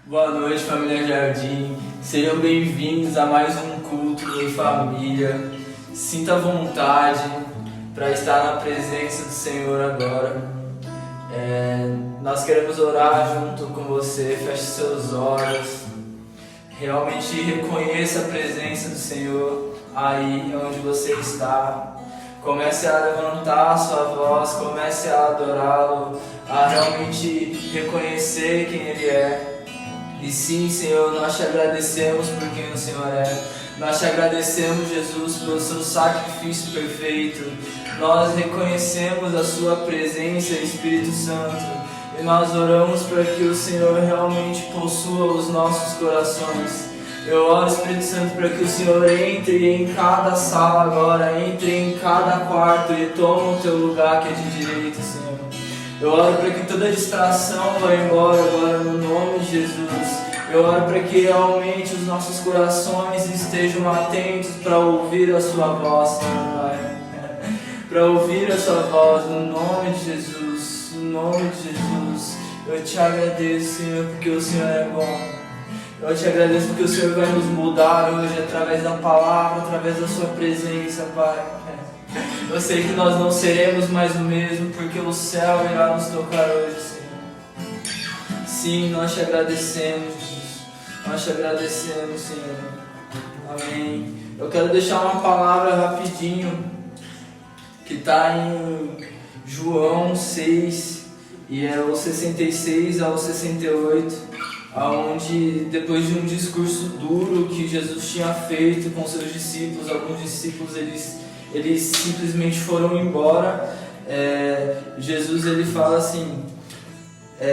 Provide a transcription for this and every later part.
Boa noite, família Jardim. Sejam bem-vindos a mais um culto em família. Sinta vontade para estar na presença do Senhor agora. Nós queremos orar junto com você. Feche seus olhos. Realmente reconheça a presença do Senhor aí onde você está. Comece a levantar a sua voz, comece a adorá-lo, a realmente reconhecer quem Ele é. E sim, Senhor, nós te agradecemos por quem o Senhor é. Nós te agradecemos, Jesus, pelo seu sacrifício perfeito. Nós reconhecemos a sua presença, Espírito Santo. E nós oramos para que o Senhor realmente possua os nossos corações. Eu oro, Espírito Santo, para que o Senhor entre em cada sala agora, entre em cada quarto e tome o teu lugar que é de direito, Senhor. Eu oro para que toda distração vá embora agora no nome de Jesus. Eu oro para que realmente os nossos corações estejam atentos para ouvir a sua voz, Senhor Pai. Para ouvir a sua voz no nome de Jesus, no nome de Jesus. Eu te agradeço, Senhor, porque o Senhor é bom. Eu te agradeço porque o Senhor vai nos mudar hoje através da palavra, através da sua presença, Pai. Eu sei que nós não seremos mais o mesmo, porque o céu irá nos tocar hoje, Senhor. Sim, nós te agradecemos, Jesus. Nós te agradecemos, Senhor. Amém. Eu quero deixar uma palavra rapidinho, que está em João 6, e é o 66 ao 68, onde depois de um discurso duro que Jesus tinha feito com seus discípulos, alguns discípulos eles simplesmente foram embora. Jesus ele fala assim: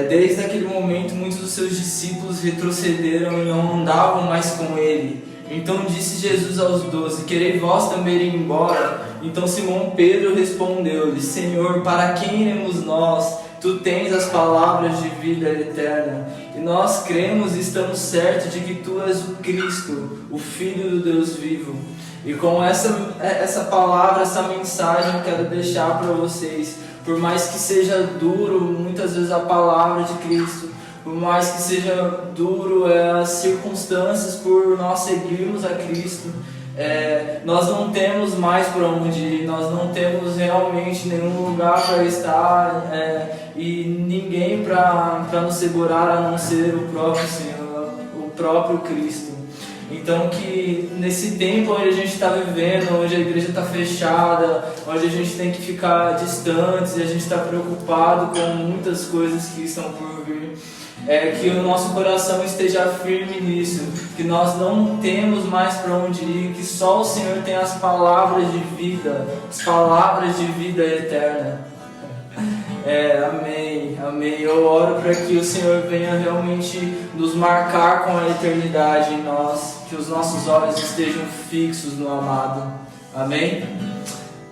desde aquele momento muitos dos seus discípulos retrocederam e não andavam mais com ele. Então disse Jesus aos 12: querei vós também ir embora? Então Simão Pedro respondeu-lhe: Senhor, para quem iremos nós? Tu tens as palavras de vida eterna, e nós cremos e estamos certos de que Tu és o Cristo, o Filho do Deus vivo. E com essa palavra, essa mensagem eu quero deixar para vocês. Por mais que seja duro muitas vezes a palavra de Cristo, por mais que seja duro as circunstâncias por nós seguirmos a Cristo, nós não temos mais para onde ir, nós não temos realmente nenhum lugar para estar, e ninguém para nos segurar a não ser o próprio Senhor, o próprio Cristo. Então que nesse tempo onde a gente está vivendo, onde a igreja está fechada, onde a gente tem que ficar distantes e a gente está preocupado com muitas coisas que estão por vir, que o nosso coração esteja firme nisso, que nós não temos mais para onde ir, que só o Senhor tem as palavras de vida, as palavras de vida eterna. Amém, amém. Eu oro para que o Senhor venha realmente nos marcar com a eternidade em nós, que os nossos olhos estejam fixos no amado. Amém?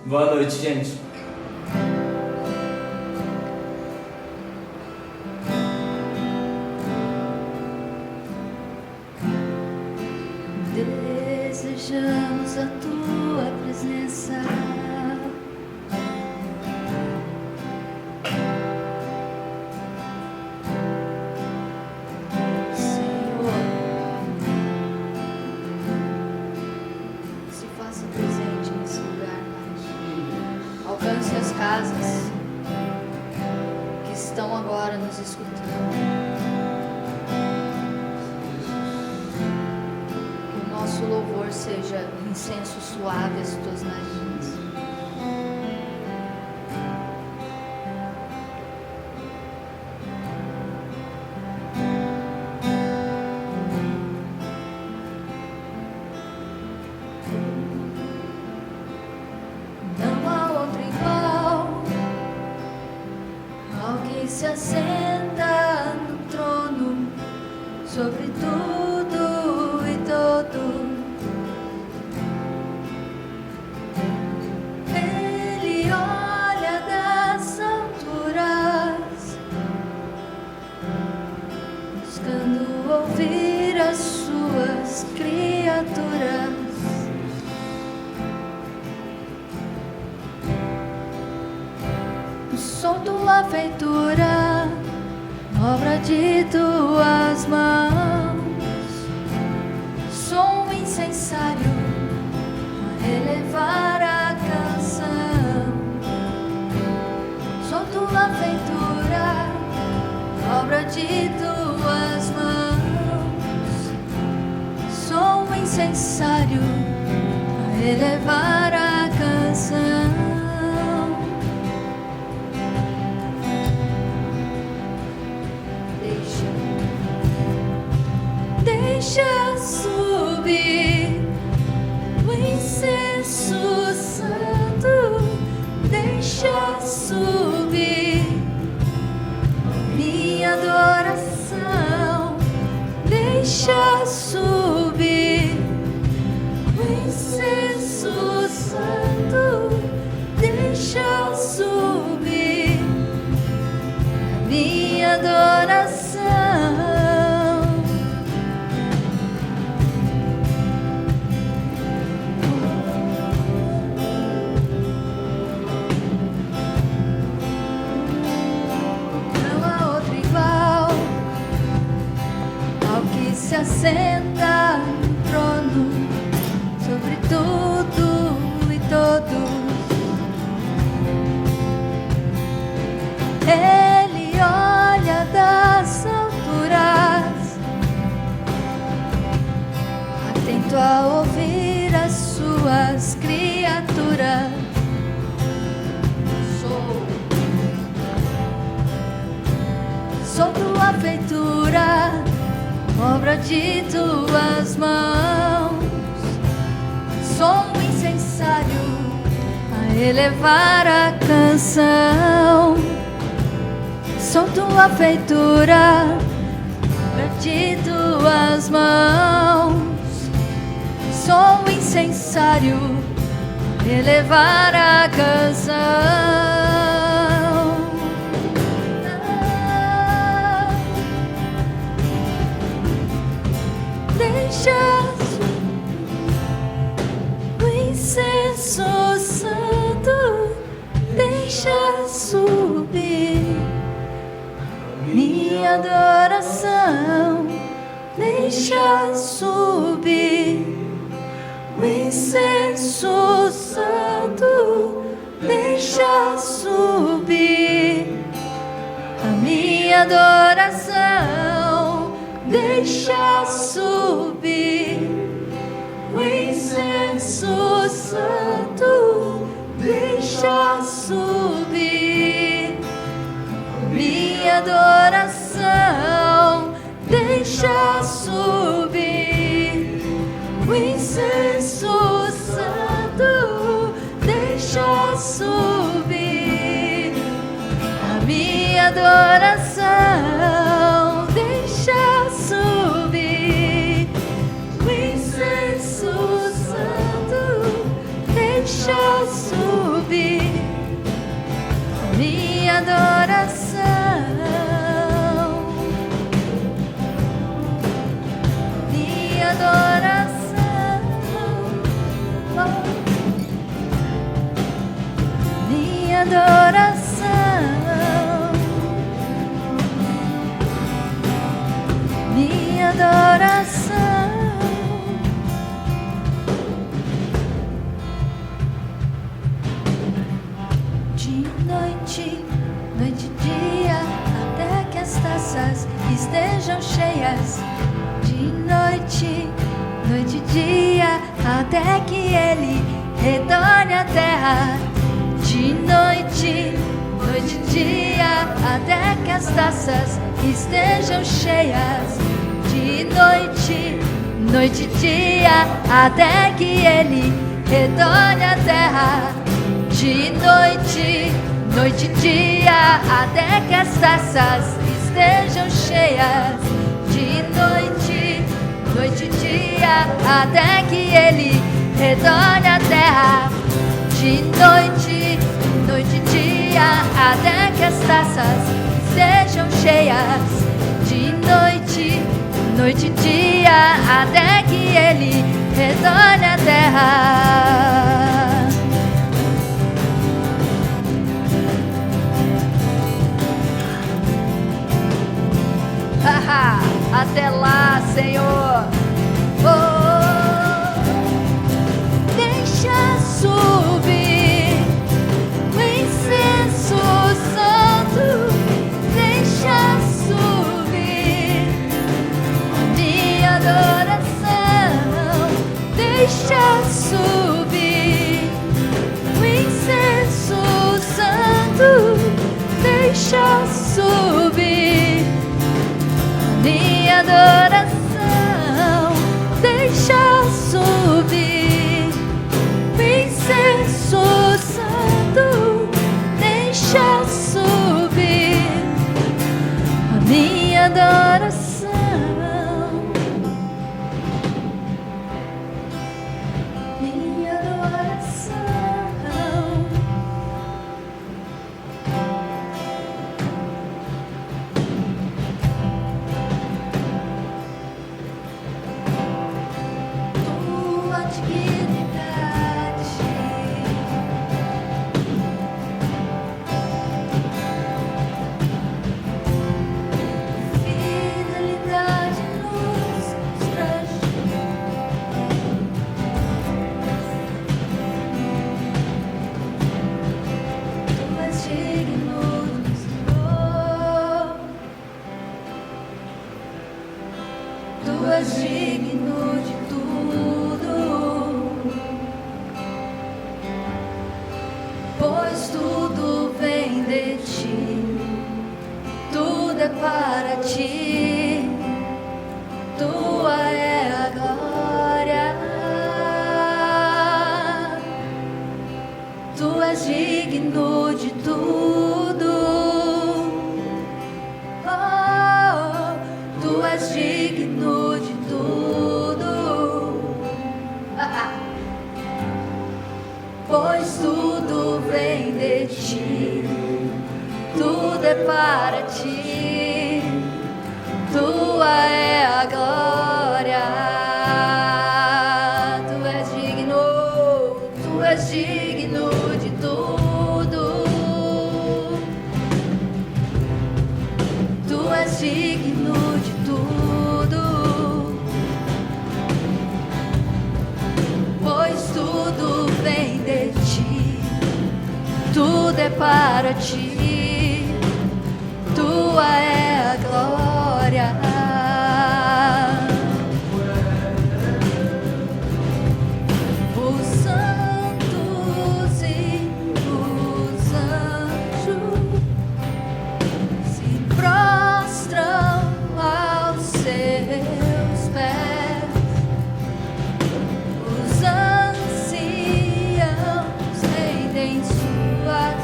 Boa noite, gente. Desejamos a Tua presença. Alcance as casas que estão agora nos escutando. Que o nosso louvor seja incenso suave às tuas narinas. Se assenta no trono sobre tudo e todo. Ele olha das alturas, buscando ouvir as suas criaturas. O som tua feitura obra de tuas mãos. Sou um incensário a elevar a canção. Sou tua feitura, obra de tuas mãos. Sou um incensário a elevar a canção. Deixa subir o incenso santo, deixa subir minha adoração, deixa subir o incenso santo, deixa subir minha adoração. Se assenta no trono sobre tudo e todos. Ele olha das alturas, atento a ouvir as suas criaturas. Sou tua feitura, obra de tuas mãos. Sou um incensário a elevar a canção. Sou tua feitura, obra de tuas mãos. Sou um incensário a elevar a canção. Deixa o incenso santo, deixa subir minha adoração, deixa subir o incenso santo, deixa subir a minha adoração. Deixa subir o incenso santo, deixa subir minha adoração, deixa subir o incenso santo, deixa subir a minha adoração. Deixa subir o incenso santo, deixa subir a minha adoração, minha adoração, minha adoração, minha adoração. De noite, noite e dia, até que as taças estejam cheias. De noite, noite e dia, até que ele retorne à terra. De noite, noite e dia, até que as taças estejam cheias. De noite, noite e dia, até que ele retorne à terra. De noite, noite e dia, até que as taças estejam cheias. De noite, noite e dia, até que ele retorne à terra. De noite, noite e dia, até que as taças estejam cheias. De noite, noite e dia, até que ele retorne à terra. subir, o incenso santo deixa subir, minha adoração deixa subir, o incenso santo deixa subir, a minha adoração. Tu és digno de tudo, pois tudo vem de ti, tudo é para ti, tua é a glória. Tu és digno de tudo, oh, tu és digno de tudo, pois tudo vem de ti, tudo é para ti, tua é a glória. Tu és digno de tudo, tu és digno de tudo, pois tudo vem de ti, tudo é para ti, tua é a glória. Os santos e os anjos se prostram aos seus pés, os anciãos rendem suas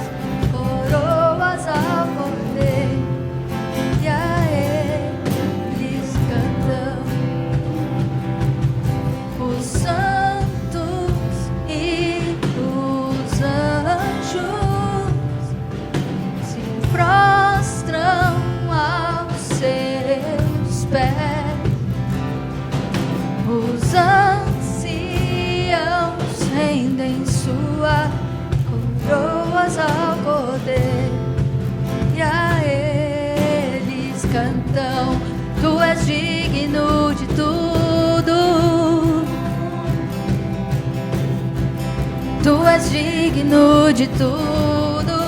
coroas ao Cordeiro e a eles cantam. Os santos e os anjos se prostram aos seus pés, os anciãos rendem suas coroas ao Cordeiro e a eles cantam. Tu és digno de tudo, tu és digno de tudo,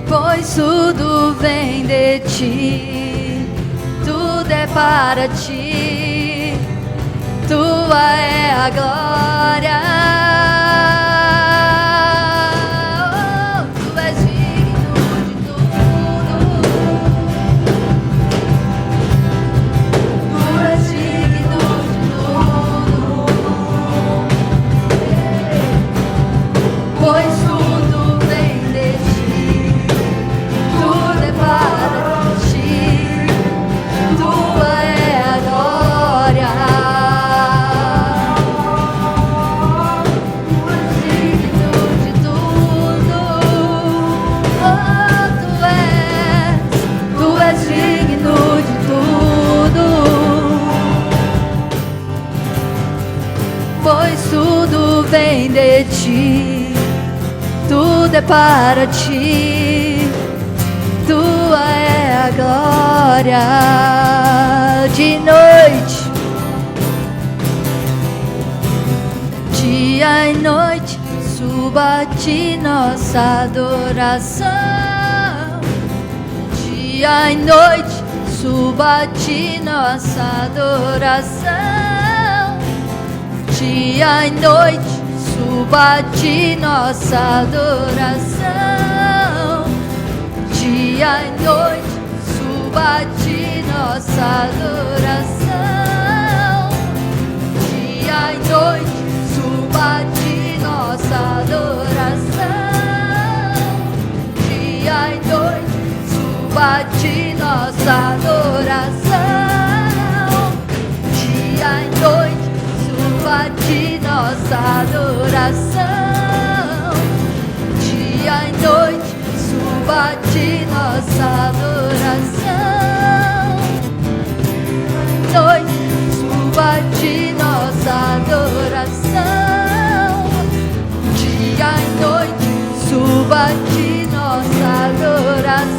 pois tudo vem de ti, tudo é para ti, tua é a glória. Tu és digno de tudo, tu és digno de tudo, pois tudo vem de ti, tudo é para ti, tua é a glória. Pois tudo vem de ti, tudo é para ti, tua é a glória. De noite, dia e noite, suba a ti nossa adoração. Dia e noite, suba a ti nossa adoração. Dia e noite, suba a ti nossa adoração. Dia e noite, suba a ti nossa adoração. Dia e noite, suba a ti nossa adoração. Dia e noite, suba a ti nossa adoração. Dia e noite, suba a ti nossa adoração. Dia e noite, suba a ti nossa adoração. Noite, suba a ti nossa adoração. Dia e noite, suba a ti nossa adoração.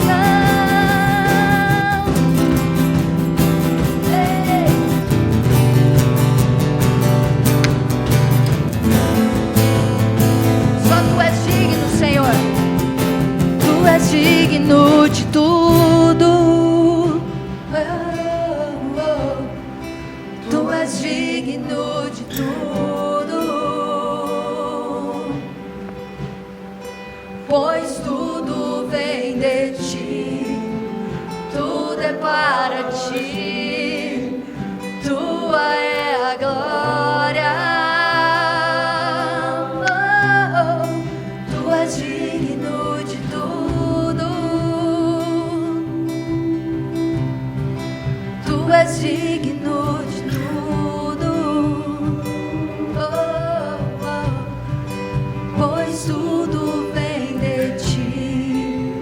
Ei. Só tu és digno, Senhor. Tu és digno de tudo. Tu és digno de tudo, pois tudo vem de ti, tudo é para ti, tua é a glória. Tu és digno de tudo, tu és digno de tudo, pois tudo vem de ti,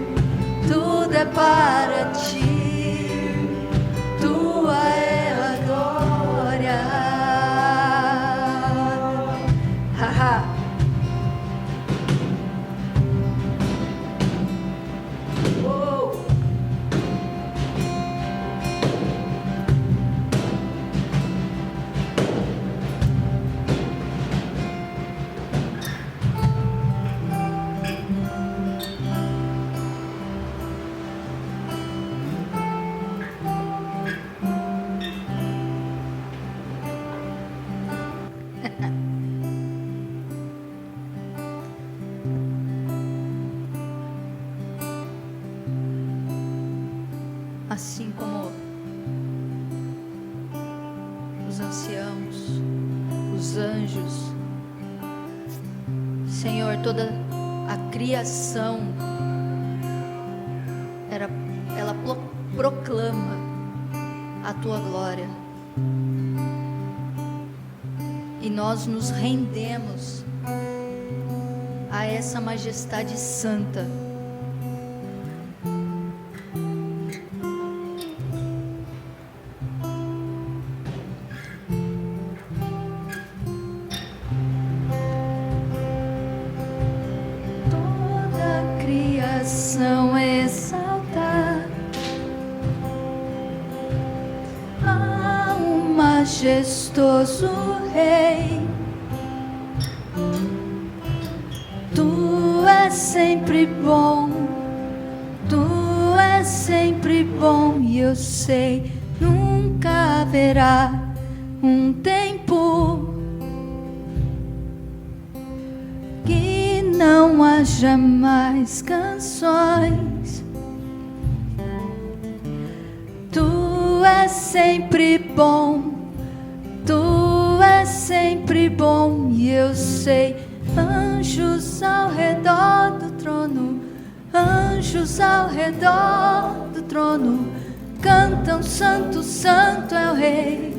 tudo é para ti, tua é a glória. Haha. Assim como os anciãos, os anjos, Senhor, toda a criação, ela proclama a tua glória, e nós nos rendemos a essa majestade santa. Exaltar ao majestoso Rei. Tu és sempre bom, tu és sempre bom, e eu sei, nunca haverá um tempo que não haja mais canções. Tu és sempre bom, tu és sempre bom, e eu sei, anjos ao redor do trono, anjos ao redor do trono, cantam santo, santo é o Rei.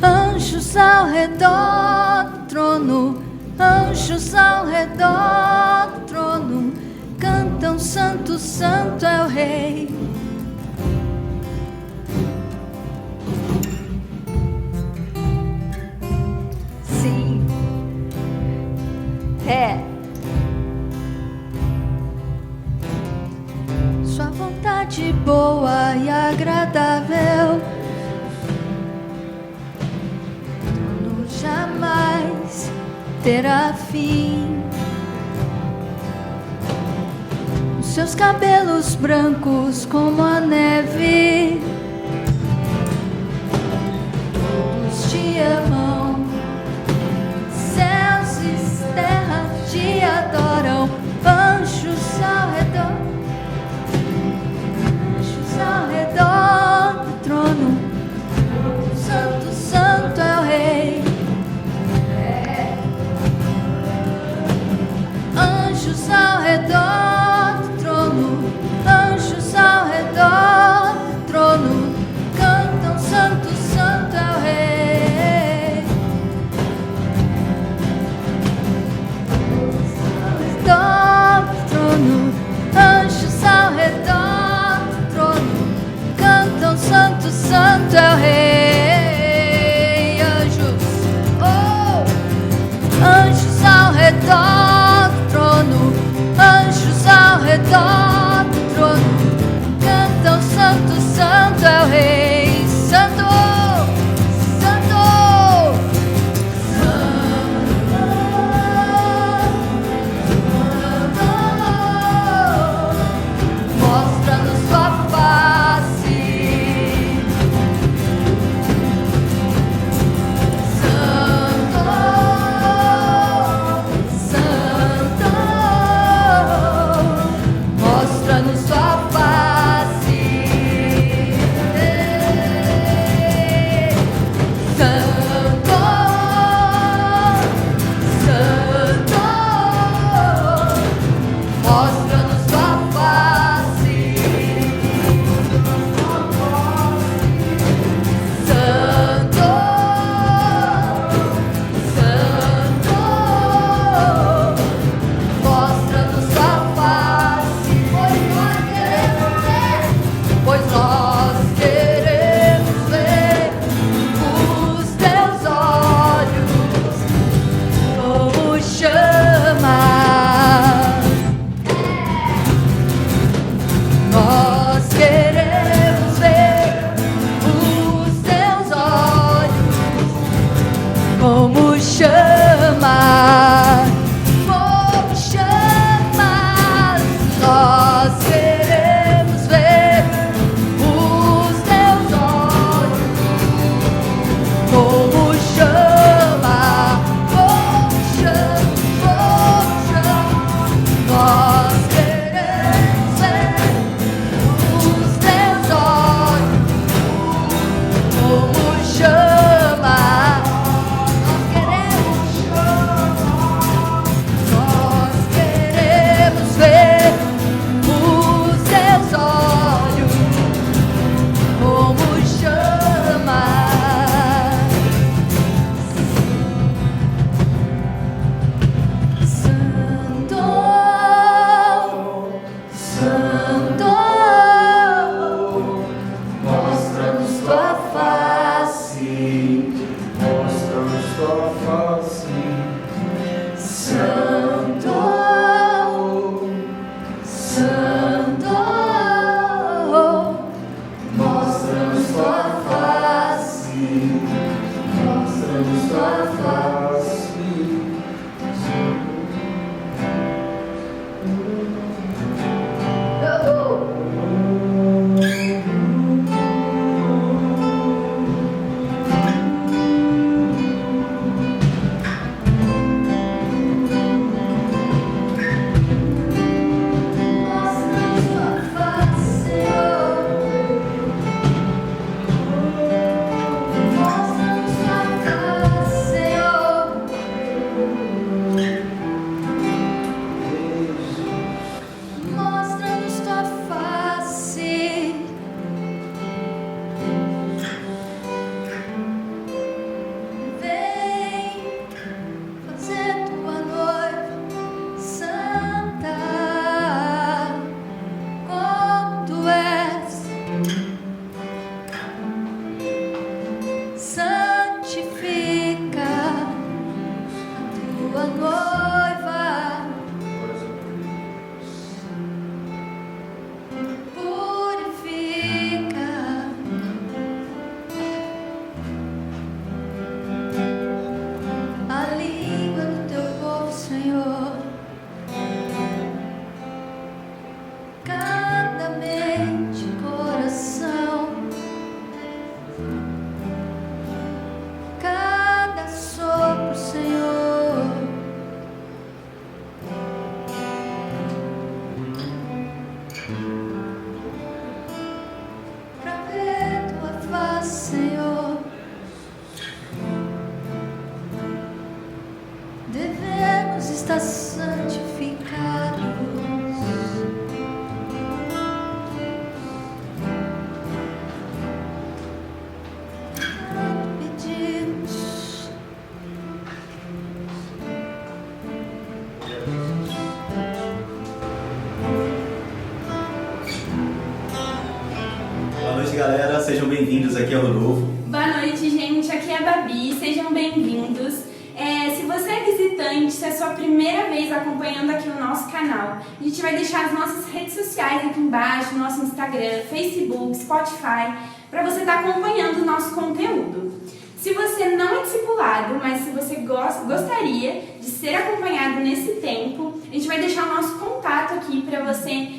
Anjos ao redor do trono, anjos ao redor do trono, cantam santo, santo é o Rei. Sim, é. Sua vontade boa e agradável jamais terá fim. seus cabelos brancos como a neve. Todos te amam, céus e terras te adoram, anjos ao redor do trono. Santo, santo é o Rei. Anjos ao redor do trono, anjos ao redor do trono, cantam santo, santo é o Rei. Ao redor do trono, anjos ao redor do trono, cantam santo, santo é o Rei. Anjos, oh, anjos ao redor do trono, anjos ao redor do trono, cantam santo, santo é o Rei. Santo, santo, santo, mostra-nos sua face. Santo, santo, mostra-nos sua face. Santo, santo, mostra-nos sua face. Santo, santo, mostra-nos sua face, pois nós queremos ver os teus olhos como chama. Nós queremos ver os teus olhos como chama, como chamas. Nós queremos ver os teus olhos como chama, como chama, como chama. Nós queremos ver os teus olhos como chama. Nós queremos ver os teus olhos como chama. Santo, santo, mostra-nos tua face. Mostra-nos tua face. Santo, santo, mostra-nos tua face. Mostra-nos tua face. Mostra-nos tua face, Senhor. Mostra-nos tua face, Senhor. sejam bem-vindos, aqui é o Rodolfo. Boa noite, gente, aqui é a Babi, sejam bem-vindos. Se você é visitante, se é a sua primeira vez acompanhando aqui o nosso canal, a gente vai deixar as nossas redes sociais aqui embaixo, nosso Instagram, Facebook, Spotify, para você estar acompanhando o nosso conteúdo. Se você não é discipulado, mas se você gostaria de ser acompanhado nesse tempo, a gente vai deixar o nosso contato aqui para você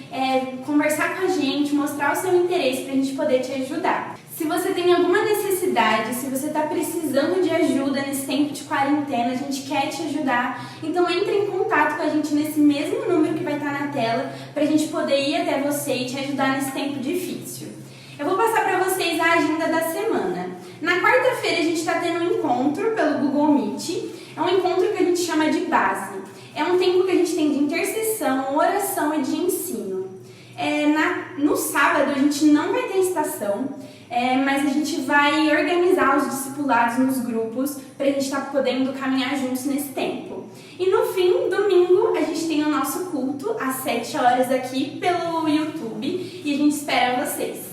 conversar com a gente, mostrar o seu interesse para a gente poder te ajudar. Se você tem alguma necessidade, se você está precisando de ajuda nesse tempo de quarentena, a gente quer te ajudar, então entre em contato com a gente nesse mesmo número que vai estar na tela para a gente poder ir até você e te ajudar nesse tempo difícil. Eu vou passar para vocês a agenda da semana. Na quarta-feira a gente está tendo um encontro pelo Google Meet. É um encontro que a gente chama de base. É um tempo que a gente tem de intercessão, oração e de ensino. No sábado a gente não vai ter estação, mas a gente vai organizar os discipulados nos grupos para a gente estar podendo caminhar juntos nesse tempo. E no fim, domingo, a gente tem o nosso culto às 7 horas aqui pelo YouTube e a gente espera vocês.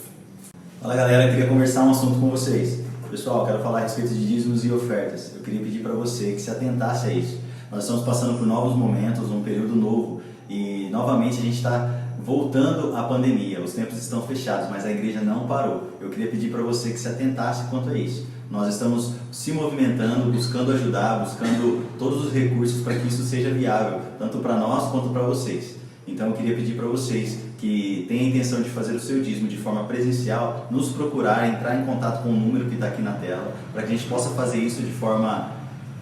Fala galera, eu queria conversar um assunto com vocês. Pessoal, eu quero falar a respeito de dízimos e ofertas. Eu queria pedir para você que se atentasse a isso. Nós estamos passando por novos momentos, um período novo e novamente a gente está voltando à pandemia. Os templos estão fechados, mas a igreja não parou. Eu queria pedir para você que se atentasse quanto a isso. Nós estamos se movimentando, buscando ajudar, buscando todos os recursos para que isso seja viável, tanto para nós quanto para vocês. Então eu queria pedir para vocês que têm a intenção de fazer o seu dízimo de forma presencial, nos procurar, entrar em contato com o número que está aqui na tela, para que a gente possa fazer isso de forma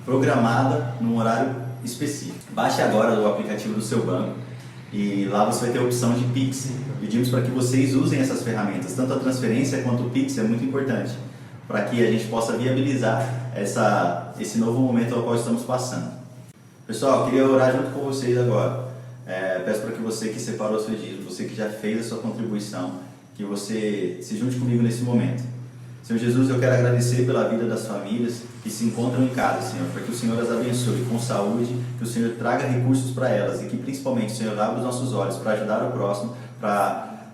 programada, num horário específico. Baixe agora o aplicativo do seu banco e lá você vai ter a opção de Pix. Pedimos para que vocês usem essas ferramentas, tanto a transferência quanto o Pix é muito importante, para que a gente possa viabilizar esse novo momento ao qual estamos passando. Pessoal, eu queria orar junto com vocês agora. Peço para que você que separou seu dízimo, você que já fez a sua contribuição, que você se junte comigo nesse momento. Senhor Jesus, eu quero agradecer pela vida das famílias que se encontram em casa, Senhor, para que o Senhor as abençoe com saúde, que o Senhor traga recursos para elas e que principalmente o Senhor abra os nossos olhos para ajudar o próximo, para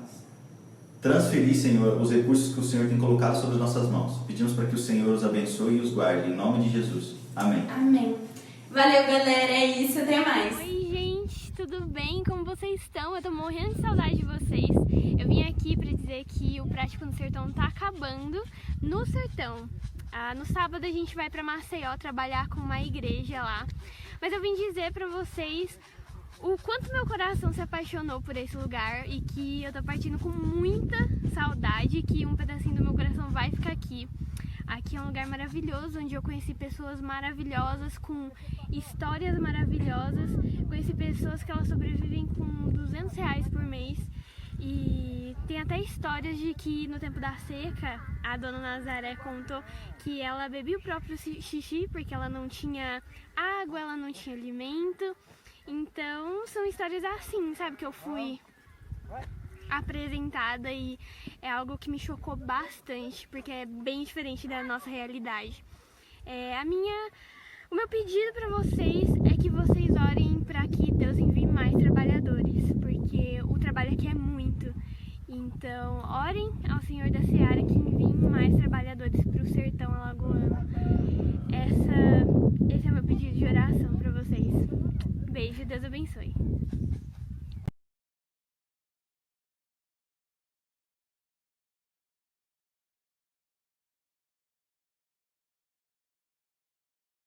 transferir, Senhor, os recursos que o Senhor tem colocado sobre as nossas mãos. Pedimos para que o Senhor os abençoe e os guarde, em nome de Jesus. Amém. Amém. Valeu, galera. É isso. Até mais. Tudo bem? Como vocês estão? Eu tô morrendo de saudade de vocês. Eu vim aqui pra dizer que o Prático no Sertão tá acabando no Sertão. No sábado a gente vai pra Maceió trabalhar com uma igreja lá. Mas eu vim dizer pra vocês o quanto meu coração se apaixonou por esse lugar e que eu tô partindo com muita saudade, que um pedacinho do meu coração vai ficar aqui. Aqui é um lugar maravilhoso, onde eu conheci pessoas maravilhosas, com histórias maravilhosas. Conheci pessoas que elas sobrevivem com R$200 por mês. E tem até histórias de que no tempo da seca, a dona Nazaré contou que ela bebia o próprio xixi porque ela não tinha água, ela não tinha alimento. Então são histórias assim, sabe, que eu fui apresentada e é algo que me chocou bastante, porque é bem diferente da nossa realidade. O meu pedido para vocês é que vocês orem para que Deus envie mais trabalhadores, porque o trabalho aqui é muito. Então, orem ao Senhor da Seara que envie mais trabalhadores para o sertão alagoano. Esse é o meu pedido de oração para vocês. Beijo, Deus abençoe.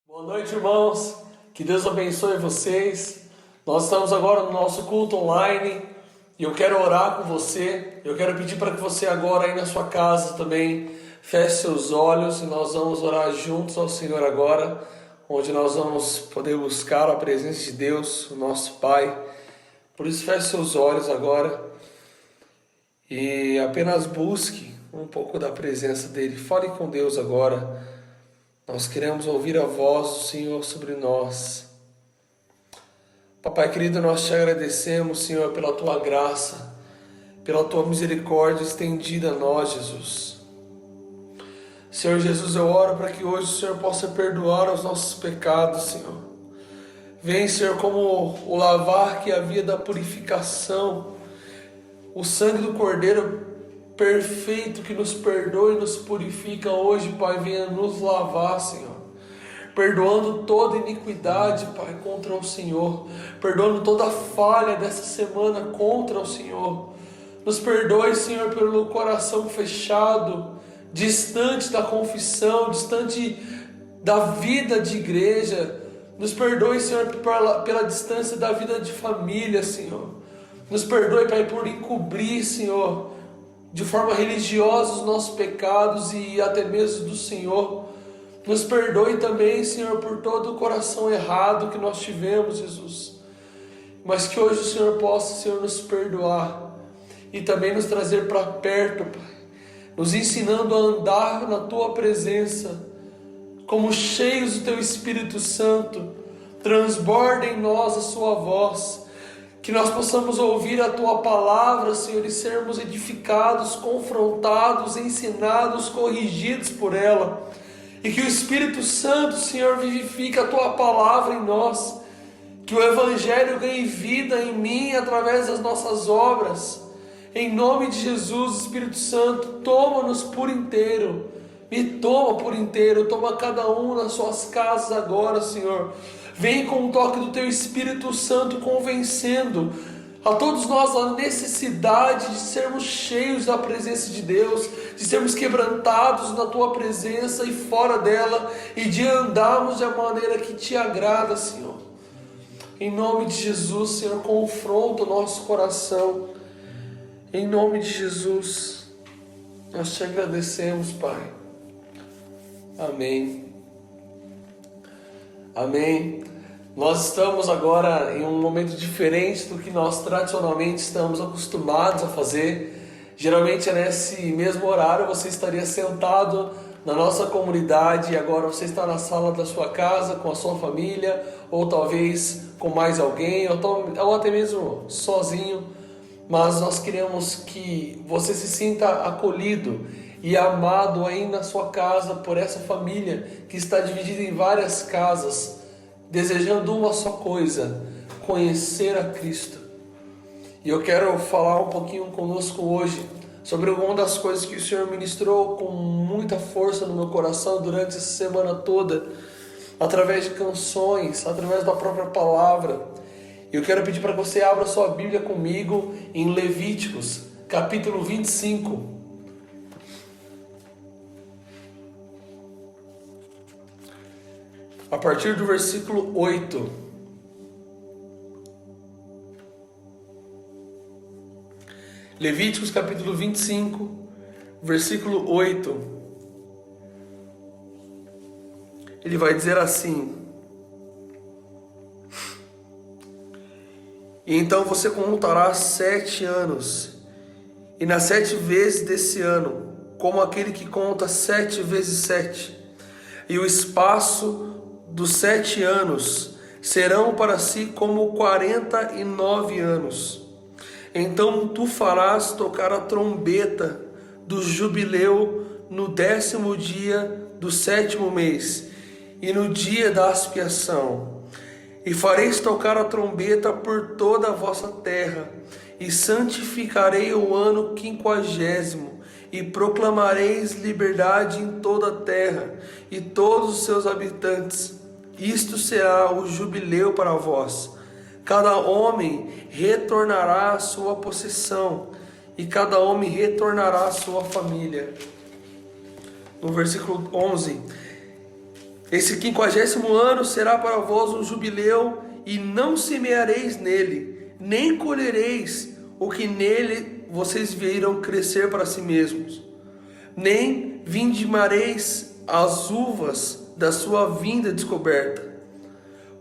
Boa noite, irmãos. Que Deus abençoe vocês. Nós estamos agora no nosso culto online e eu quero orar com você. Eu quero pedir para que você agora aí na sua casa também feche seus olhos e nós vamos orar juntos ao Senhor agora, onde nós vamos poder buscar a presença de Deus, o nosso Pai. Por isso feche seus olhos agora e apenas busque um pouco da presença dEle. Fale com Deus agora. Nós queremos ouvir a voz do Senhor sobre nós. Papai querido, nós te agradecemos, Senhor, pela Tua graça, pela Tua misericórdia estendida a nós, Jesus. Senhor Jesus, eu oro para que hoje o Senhor possa perdoar os nossos pecados, Senhor. Vem, Senhor, como o lavar que havia da purificação. O sangue do Cordeiro perfeito que nos perdoa e nos purifica hoje, Pai, venha nos lavar, Senhor. Perdoando toda iniquidade, Pai, contra o Senhor. Perdoando toda falha dessa semana contra o Senhor. Nos perdoe, Senhor, pelo coração fechado, distante da confissão, distante da vida de igreja. Nos perdoe, Senhor, pela distância da vida de família, Senhor. Nos perdoe, Pai, por encobrir, Senhor, de forma religiosa os nossos pecados e até mesmo do Senhor. Nos perdoe também, Senhor, por todo o coração errado que nós tivemos, Jesus. Mas que hoje o Senhor possa, Senhor, nos perdoar e também nos trazer para perto, Pai. Nos ensinando a andar na Tua presença, como cheios do Teu Espírito Santo. Transborda em nós a Sua voz. Que nós possamos ouvir a Tua palavra, Senhor, e sermos edificados, confrontados, ensinados, corrigidos por ela. E que o Espírito Santo, Senhor, vivifique a Tua palavra em nós. Que o Evangelho ganhe vida em mim através das nossas obras. Em nome de Jesus, Espírito Santo, toma-nos por inteiro. Me toma por inteiro, toma cada um nas suas casas agora, Senhor. Vem com o toque do Teu Espírito Santo convencendo a todos nós a necessidade de sermos cheios da presença de Deus, de sermos quebrantados na Tua presença e fora dela, e de andarmos de uma maneira que Te agrada, Senhor. Em nome de Jesus, Senhor, confronta o nosso coração. Em nome de Jesus, nós Te agradecemos, Pai. Amém. Amém. Nós estamos agora em um momento diferente do que nós tradicionalmente estamos acostumados a fazer. Geralmente é nesse mesmo horário você estaria sentado na nossa comunidade e agora você está na sala da sua casa com a sua família, ou talvez com mais alguém, ou até mesmo sozinho. Mas nós queremos que você se sinta acolhido e amado aí na sua casa por essa família que está dividida em várias casas, desejando uma só coisa: conhecer a Cristo. E eu quero falar um pouquinho conosco hoje sobre uma das coisas que o Senhor ministrou com muita força no meu coração durante essa semana toda, através de canções, através da própria palavra. Eu quero pedir para que você abra sua Bíblia comigo em Levíticos, capítulo 25. A partir do versículo 8. Levíticos capítulo 25, versículo 8. Ele vai dizer assim: E então você contará 7 anos, e nas 7 vezes desse ano, como aquele que conta 7 vezes 7, e o espaço dos 7 anos serão para si como 49 anos. Então tu farás tocar a trombeta do jubileu no 10º dia do 7º mês, e no dia da expiação. E fareis tocar a trombeta por toda a vossa terra, e santificarei o ano 50º, e proclamareis liberdade em toda a terra, e todos os seus habitantes. Isto será o jubileu para vós. Cada homem retornará à sua possessão, e cada homem retornará à sua família. No versículo 11: Esse 50º ano será para vós um jubileu, e não semeareis nele, nem colhereis o que nele vocês viram crescer para si mesmos, nem vindimareis as uvas da sua vinda descoberta,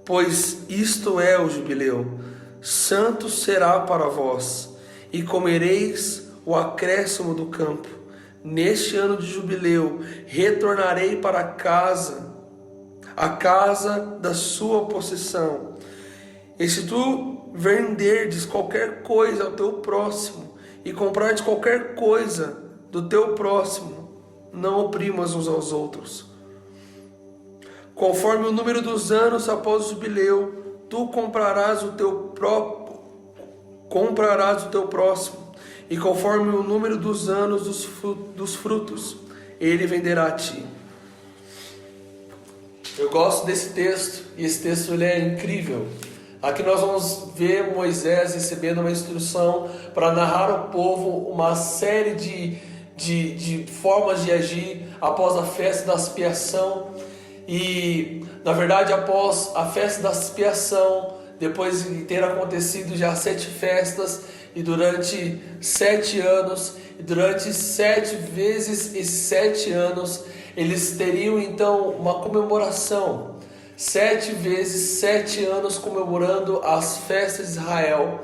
pois isto é o jubileu, santo será para vós, e comereis o acréscimo do campo. Neste ano de jubileu retornarei para a casa da sua possessão. E se tu venderdes qualquer coisa ao teu próximo, e comprares qualquer coisa do teu próximo, não oprimas uns aos outros. Conforme o número dos anos após o jubileu, tu comprarás o teu próximo, e conforme o número dos anos dos frutos, ele venderá a ti. Eu gosto desse texto, e esse texto ele é incrível. Aqui nós vamos ver Moisés recebendo uma instrução para narrar ao povo uma série de formas de agir após a festa da expiação. E na verdade, após a festa da expiação, depois de ter acontecido já 7 festas, e durante 7 anos, e durante 7 vezes esses 7 anos, eles teriam então uma comemoração. 7 vezes 7 anos comemorando as festas de Israel.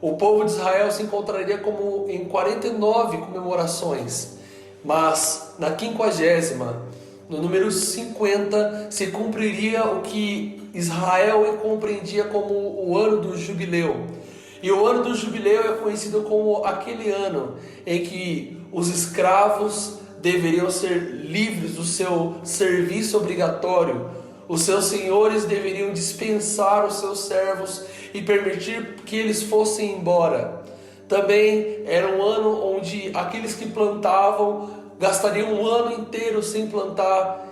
O povo de Israel se encontraria como em 49 comemorações, mas na 50ª, no número 50, se cumpriria o que Israel compreendia como o ano do jubileu. E o ano do jubileu é conhecido como aquele ano em que os escravos deveriam ser livres do seu serviço obrigatório. Os seus senhores deveriam dispensar os seus servos e permitir que eles fossem embora. Também era um ano onde aqueles que plantavam gastariam um ano inteiro sem plantar,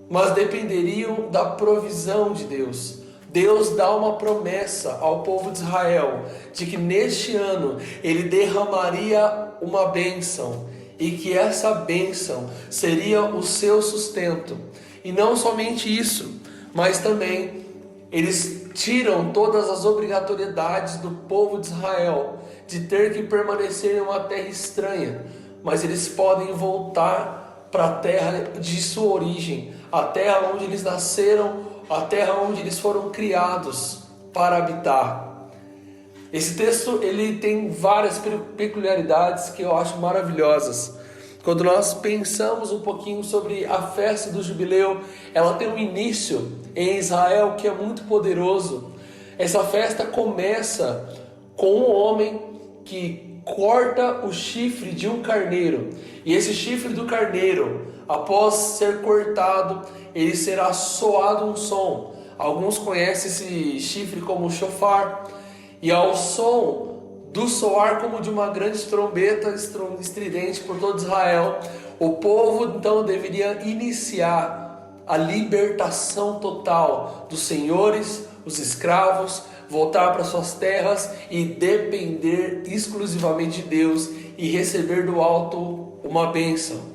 mas dependeriam da provisão de Deus. Deus dá uma promessa ao povo de Israel de que neste ano ele derramaria uma bênção e que essa bênção seria o seu sustento. E não somente isso, mas também eles tiram todas as obrigatoriedades do povo de Israel de ter que permanecer em uma terra estranha, mas eles podem voltar para a terra de sua origem, a terra onde eles nasceram, a terra onde eles foram criados para habitar. Esse texto ele tem várias peculiaridades que eu acho maravilhosas. Quando nós pensamos um pouquinho sobre a festa do jubileu, ela tem um início em Israel que é muito poderoso. Essa festa começa com um homem que corta o chifre de um carneiro. E esse chifre do carneiro, após ser cortado, ele será soado um som. Alguns conhecem esse chifre como shofar. E ao som do soar como de uma grande trombeta estridente por todo Israel, o povo então deveria iniciar a libertação total dos senhores, os escravos, voltar para suas terras e depender exclusivamente de Deus e receber do alto uma bênção.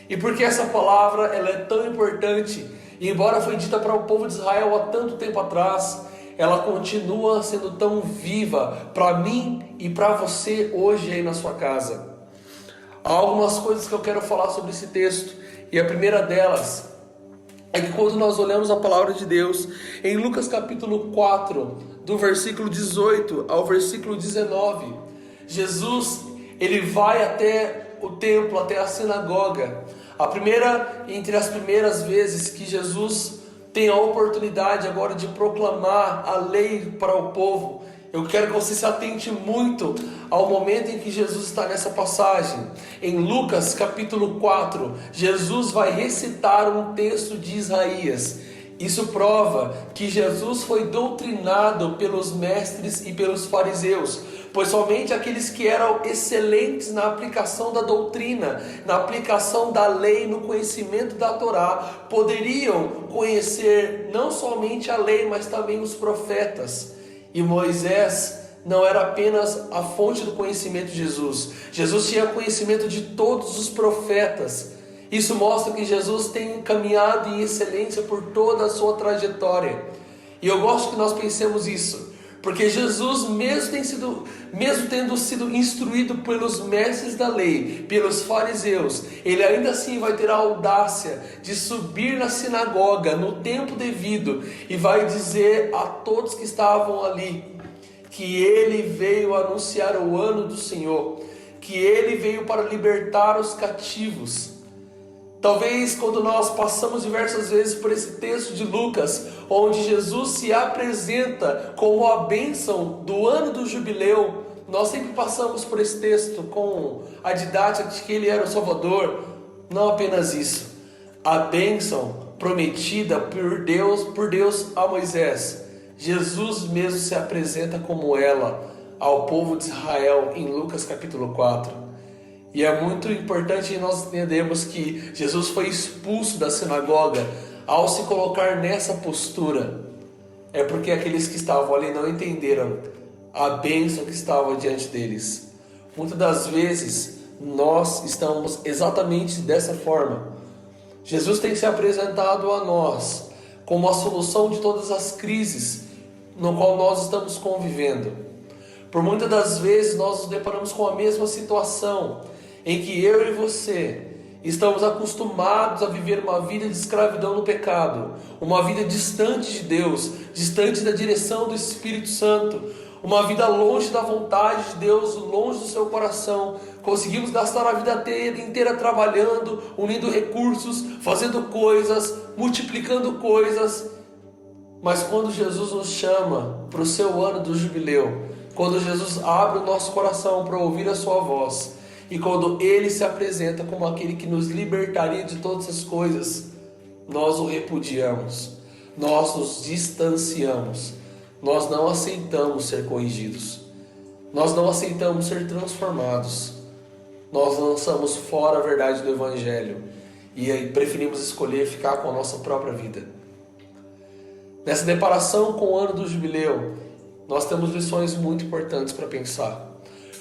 E por que essa palavra ela é tão importante? E embora foi dita para o povo de Israel há tanto tempo atrás, ela continua sendo tão viva para mim e para você hoje aí na sua casa. Há algumas coisas que eu quero falar sobre esse texto, e a primeira delas é que quando nós olhamos a palavra de Deus, em Lucas capítulo 4, do versículo 18 ao versículo 19, Jesus ele vai até o templo, até a sinagoga. Entre as primeiras vezes que Jesus tem a oportunidade agora de proclamar a lei para o povo, eu quero que você se atente muito ao momento em que Jesus está nessa passagem. Em Lucas capítulo 4, Jesus vai recitar um texto de Isaías. Isso prova que Jesus foi doutrinado pelos mestres e pelos fariseus, pois somente aqueles que eram excelentes na aplicação da doutrina, na aplicação da lei, no conhecimento da Torá, poderiam conhecer não somente a lei, mas também os profetas. E Moisés não era apenas a fonte do conhecimento de Jesus. Jesus tinha conhecimento de todos os profetas. Isso mostra que Jesus tem caminhado em excelência por toda a sua trajetória. E eu gosto que nós pensemos isso, porque Jesus, mesmo tendo sido instruído pelos mestres da lei, pelos fariseus, ele ainda assim vai ter a audácia de subir na sinagoga no tempo devido e vai dizer a todos que estavam ali que ele veio anunciar o ano do Senhor, que ele veio para libertar os cativos. Talvez quando nós passamos diversas vezes por esse texto de Lucas, onde Jesus se apresenta como a bênção do ano do jubileu, nós sempre passamos por esse texto com a didática de que ele era o Salvador. Não apenas isso, a bênção prometida por Deus a Moisés, Jesus mesmo se apresenta como ela, ao povo de Israel em Lucas capítulo 4. E é muito importante nós entendermos que Jesus foi expulso da sinagoga ao se colocar nessa postura. É porque aqueles que estavam ali não entenderam a bênção que estava diante deles. Muitas das vezes nós estamos exatamente dessa forma. Jesus tem se apresentado a nós como a solução de todas as crises no qual nós estamos convivendo. Por muitas das vezes nós nos deparamos com a mesma situação, em que eu e você estamos acostumados a viver uma vida de escravidão no pecado, uma vida distante de Deus, distante da direção do Espírito Santo, uma vida longe da vontade de Deus, longe do seu coração. Conseguimos gastar a vida inteira trabalhando, unindo recursos, fazendo coisas, multiplicando coisas. Mas quando Jesus nos chama para o seu ano do jubileu, quando Jesus abre o nosso coração para ouvir a sua voz, e quando Ele se apresenta como aquele que nos libertaria de todas as coisas, nós o repudiamos, nós nos distanciamos, nós não aceitamos ser corrigidos, nós não aceitamos ser transformados, nós lançamos fora a verdade do Evangelho e aí preferimos escolher ficar com a nossa própria vida. Nessa deparação com o ano do jubileu, nós temos lições muito importantes para pensar,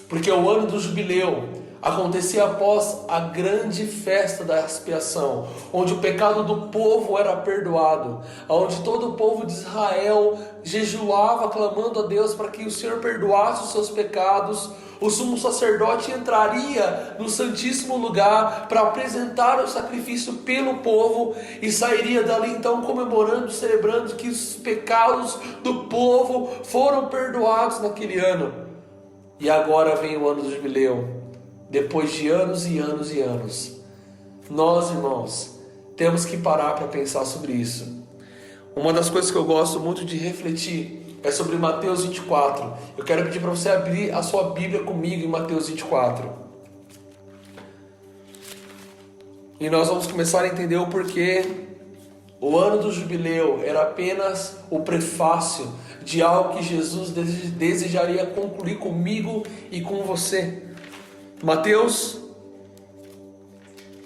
porque o ano do jubileu acontecia após a grande festa da expiação, onde o pecado do povo era perdoado, onde todo o povo de Israel jejuava clamando a Deus para que o Senhor perdoasse os seus pecados. O sumo sacerdote entraria no santíssimo lugar para apresentar o sacrifício pelo povo e sairia dali então comemorando, celebrando que os pecados do povo foram perdoados naquele ano. E agora vem o ano do jubileu. Depois de anos e anos e anos, nós, irmãos, temos que parar para pensar sobre isso. Uma das coisas que eu gosto muito de refletir é sobre Mateus 24. Eu quero pedir para você abrir a sua Bíblia comigo em Mateus 24. E nós vamos começar a entender o porquê o ano do jubileu era apenas o prefácio de algo que Jesus desejaria concluir comigo e com você. Mateus,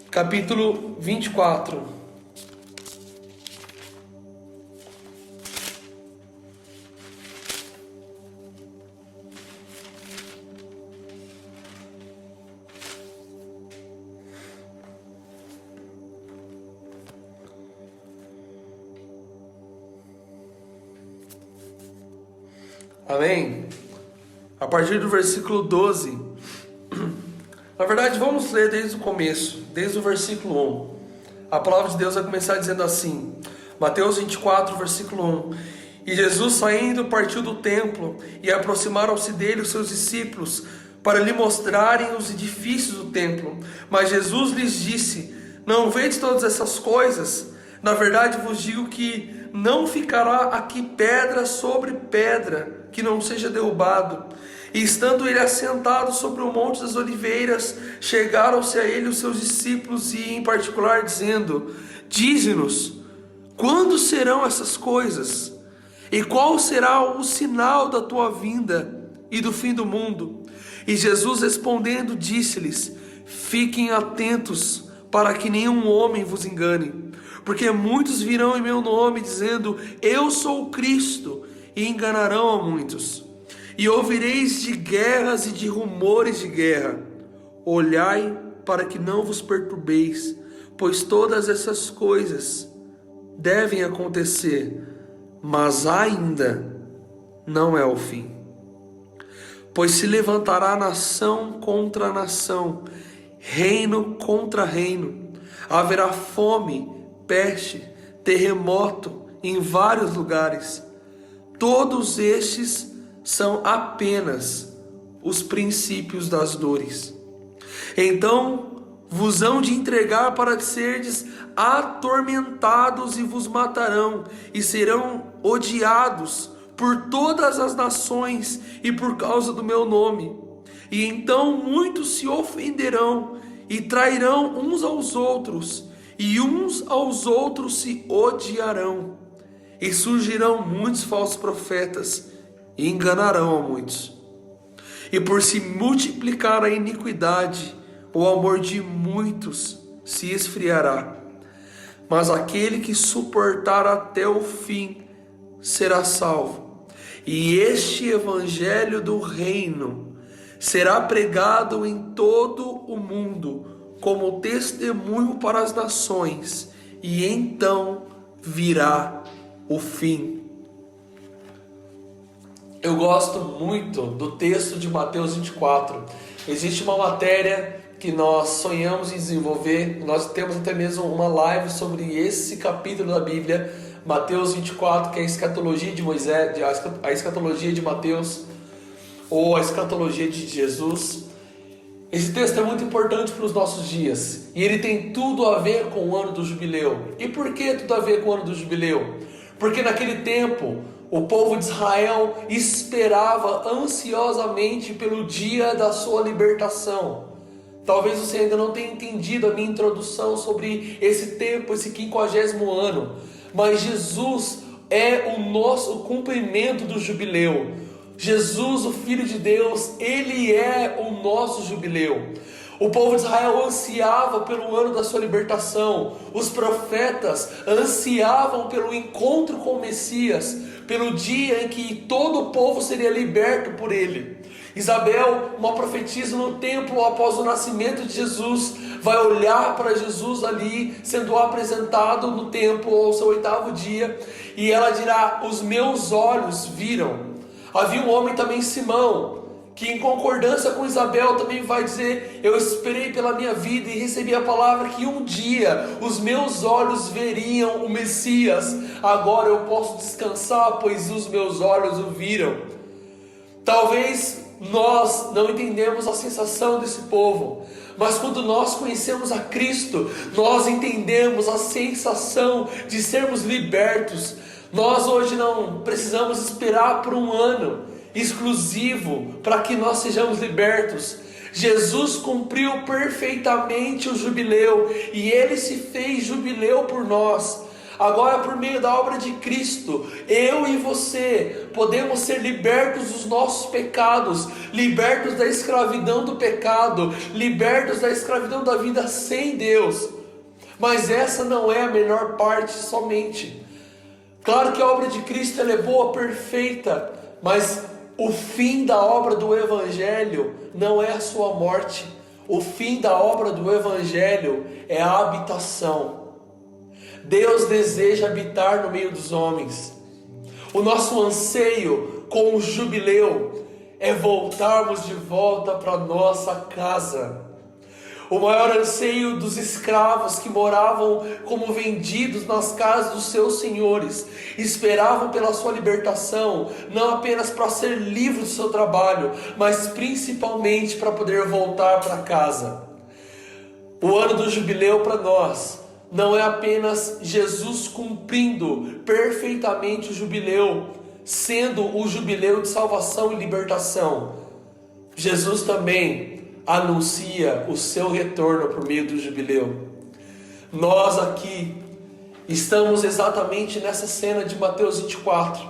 capítulo 24. Amém? A partir do versículo 12... Na verdade, vamos ler desde o começo, desde o versículo 1. A palavra de Deus vai começar dizendo assim, Mateus 24, versículo 1. E Jesus, saindo, partiu do templo, e aproximaram-se dele os seus discípulos, para lhe mostrarem os edifícios do templo. Mas Jesus lhes disse, não vedes todas essas coisas? Na verdade vos digo que não ficará aqui pedra sobre pedra, que não seja derrubado. E estando ele assentado sobre o monte das oliveiras, chegaram-se a ele os seus discípulos e em particular dizendo, dize-nos, quando serão essas coisas? E qual será o sinal da tua vinda e do fim do mundo? E Jesus respondendo disse-lhes, fiquem atentos para que nenhum homem vos engane, porque muitos virão em meu nome dizendo, eu sou o Cristo, e enganarão a muitos. E ouvireis de guerras e de rumores de guerra. Olhai para que não vos perturbeis, pois todas essas coisas devem acontecer, mas ainda não é o fim. Pois se levantará nação contra nação, reino contra reino. Haverá fome, peste, terremoto em vários lugares. Todos estes são apenas os princípios das dores. Então vos hão de entregar para serdes atormentados e vos matarão, e serão odiados por todas as nações e por causa do meu nome. E então muitos se ofenderão e trairão uns aos outros, e uns aos outros se odiarão. E surgirão muitos falsos profetas e enganarão a muitos. e por se multiplicar a iniquidade, o amor de muitos se esfriará. Mas aquele que suportar até o fim será salvo. E este evangelho do reino será pregado em todo o mundo como testemunho para as nações, e então virá o fim. Eu gosto muito do texto de Mateus 24. Existe uma matéria que nós sonhamos em desenvolver, nós temos até mesmo uma live sobre esse capítulo da Bíblia, Mateus 24, que é a escatologia de Moisés, a escatologia de Mateus, ou a escatologia de Jesus. Esse texto é muito importante para os nossos dias, e ele tem tudo a ver com o ano do jubileu. E por que tudo a ver com o ano do jubileu? Porque naquele tempo, o povo de Israel esperava ansiosamente pelo dia da sua libertação. Talvez você ainda não tenha entendido a minha introdução sobre esse tempo, esse 50º ano, mas Jesus é o cumprimento do jubileu. Jesus, o Filho de Deus, Ele é o nosso jubileu. O povo de Israel ansiava pelo ano da sua libertação. Os profetas ansiavam pelo encontro com o Messias, pelo dia em que todo o povo seria liberto por Ele. Isabel, uma profetisa no templo após o nascimento de Jesus, vai olhar para Jesus ali, sendo apresentado no templo ao seu 8º dia, e ela dirá: os meus olhos viram. Havia um homem também, Simão, que em concordância com Isabel também vai dizer: eu esperei pela minha vida e recebi a palavra que um dia os meus olhos veriam o Messias. Agora eu posso descansar, pois os meus olhos o viram. Talvez nós não entendemos a sensação desse povo, mas quando nós conhecemos a Cristo, nós entendemos a sensação de sermos libertos. Nós hoje não precisamos esperar por um ano exclusivo para que nós sejamos libertos. Jesus cumpriu perfeitamente o jubileu, e Ele se fez jubileu por nós. Agora, por meio da obra de Cristo, eu e você podemos ser libertos dos nossos pecados, libertos da escravidão do pecado, libertos da escravidão da vida sem Deus. Mas essa não é a melhor parte somente. Claro que a obra de Cristo ela é boa, perfeita, mas o fim da obra do Evangelho não é a sua morte. O fim da obra do Evangelho é a habitação. Deus deseja habitar no meio dos homens. O nosso anseio com o jubileu é voltarmos de volta para nossa casa. O maior anseio dos escravos que moravam como vendidos nas casas dos seus senhores, esperavam pela sua libertação, não apenas para ser livre do seu trabalho, mas principalmente para poder voltar para casa. O ano do jubileu para nós não é apenas Jesus cumprindo perfeitamente o jubileu, sendo o jubileu de salvação e libertação. Jesus também anuncia o seu retorno por meio do jubileu. Nós aqui estamos exatamente nessa cena de Mateus 24.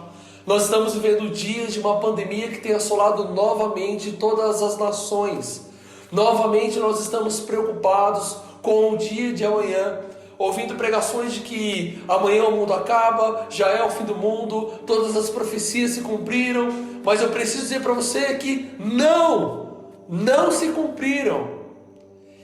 Nós estamos vivendo dias de uma pandemia que tem assolado novamente todas as nações. Novamente nós estamos preocupados com o dia de amanhã, ouvindo pregações de que amanhã o mundo acaba, já é o fim do mundo, todas as profecias se cumpriram, mas eu preciso dizer para você que não se cumpriram.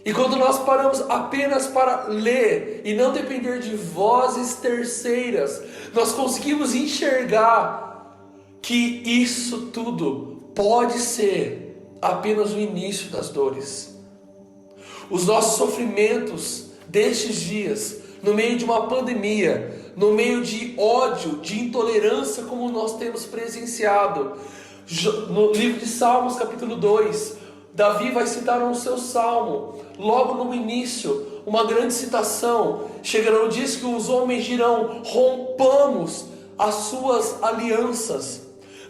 E quando nós paramos apenas para ler e não depender de vozes terceiras, nós conseguimos enxergar que isso tudo pode ser apenas o início das dores. Os nossos sofrimentos destes dias, no meio de uma pandemia, no meio de ódio, de intolerância como nós temos presenciado. No livro de Salmos, capítulo 2, Davi vai citar no seu salmo, logo no início, uma grande citação. Chegarão, diz que os homens dirão: rompamos as suas alianças.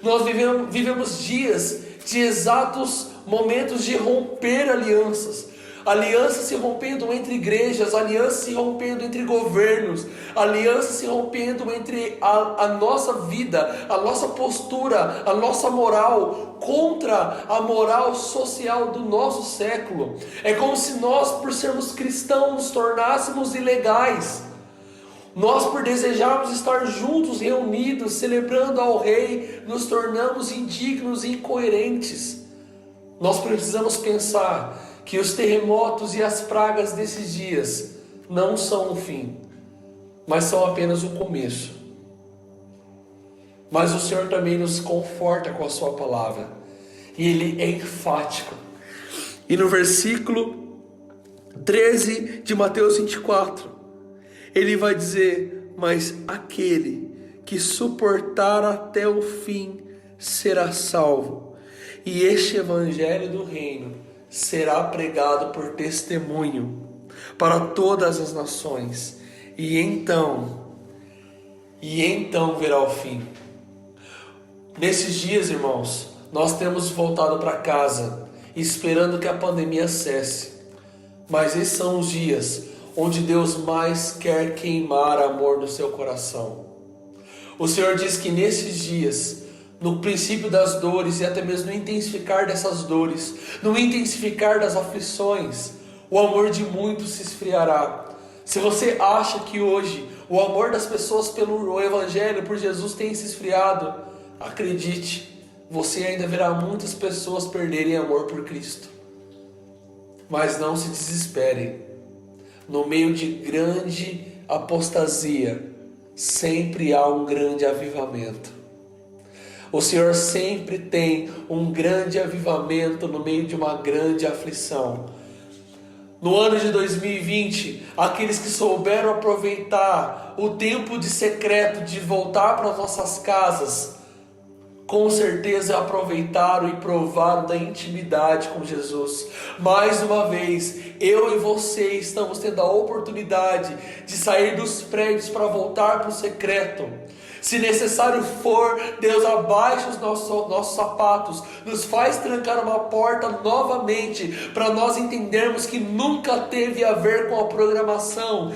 Nós vivemos dias de exatos momentos de romper alianças. alianças se rompendo entre igrejas, alianças se rompendo entre governos, alianças se rompendo entre a nossa vida, a nossa postura, a nossa moral, contra a moral social do nosso século. É como se nós, por sermos cristãos, nos tornássemos ilegais. Nós, por desejarmos estar juntos, reunidos, celebrando ao Rei, nos tornamos indignos e incoerentes. Nós precisamos pensar que os terremotos e as pragas desses dias não são o fim, mas são apenas o começo. Mas o Senhor também nos conforta com a sua palavra, e Ele é enfático. E no versículo 13 de Mateus 24, Ele vai dizer: mas aquele que suportar até o fim será salvo, e este evangelho do reino será pregado por testemunho para todas as nações, e então verá o fim. Nesses dias, irmãos, nós temos voltado para casa, esperando que a pandemia cesse, mas esses são os dias onde Deus mais quer queimar amor no seu coração. O Senhor diz que nesses dias, no princípio das dores e até mesmo no intensificar dessas dores, no intensificar das aflições, o amor de muitos se esfriará. Se você acha que hoje o amor das pessoas pelo Evangelho, por Jesus, tem se esfriado, acredite, você ainda verá muitas pessoas perderem amor por Cristo. Mas não se desespere. No meio de grande apostasia, sempre há um grande avivamento. O Senhor sempre tem um grande avivamento no meio de uma grande aflição. No ano de 2020, aqueles que souberam aproveitar o tempo de secreto, de voltar para as nossas casas, com certeza aproveitaram e provaram da intimidade com Jesus. Mais uma vez, eu e você estamos tendo a oportunidade de sair dos prédios para voltar para o secreto. Se necessário for, Deus abaixa os nossos sapatos, nos faz trancar uma porta novamente, para nós entendermos que nunca teve a ver com a programação,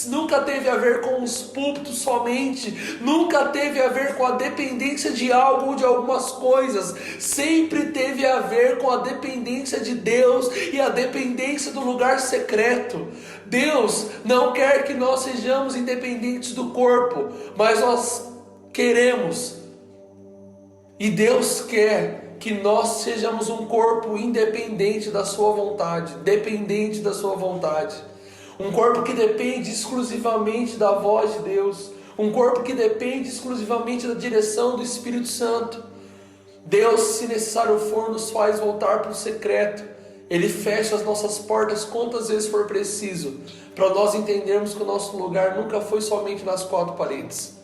nunca teve a ver com os púlpitos somente, nunca teve a ver com a dependência de algo ou de algumas coisas, sempre teve a ver com a dependência de Deus e a dependência do lugar secreto. Deus não quer que nós sejamos independentes do corpo, mas nós queremos, e Deus quer que nós sejamos um corpo independente da sua vontade, dependente da sua vontade, um corpo que depende exclusivamente da voz de Deus, um corpo que depende exclusivamente da direção do Espírito Santo. Deus, se necessário for, nos faz voltar para o secreto. Ele fecha as nossas portas quantas vezes for preciso, para nós entendermos que o nosso lugar nunca foi somente nas quatro paredes.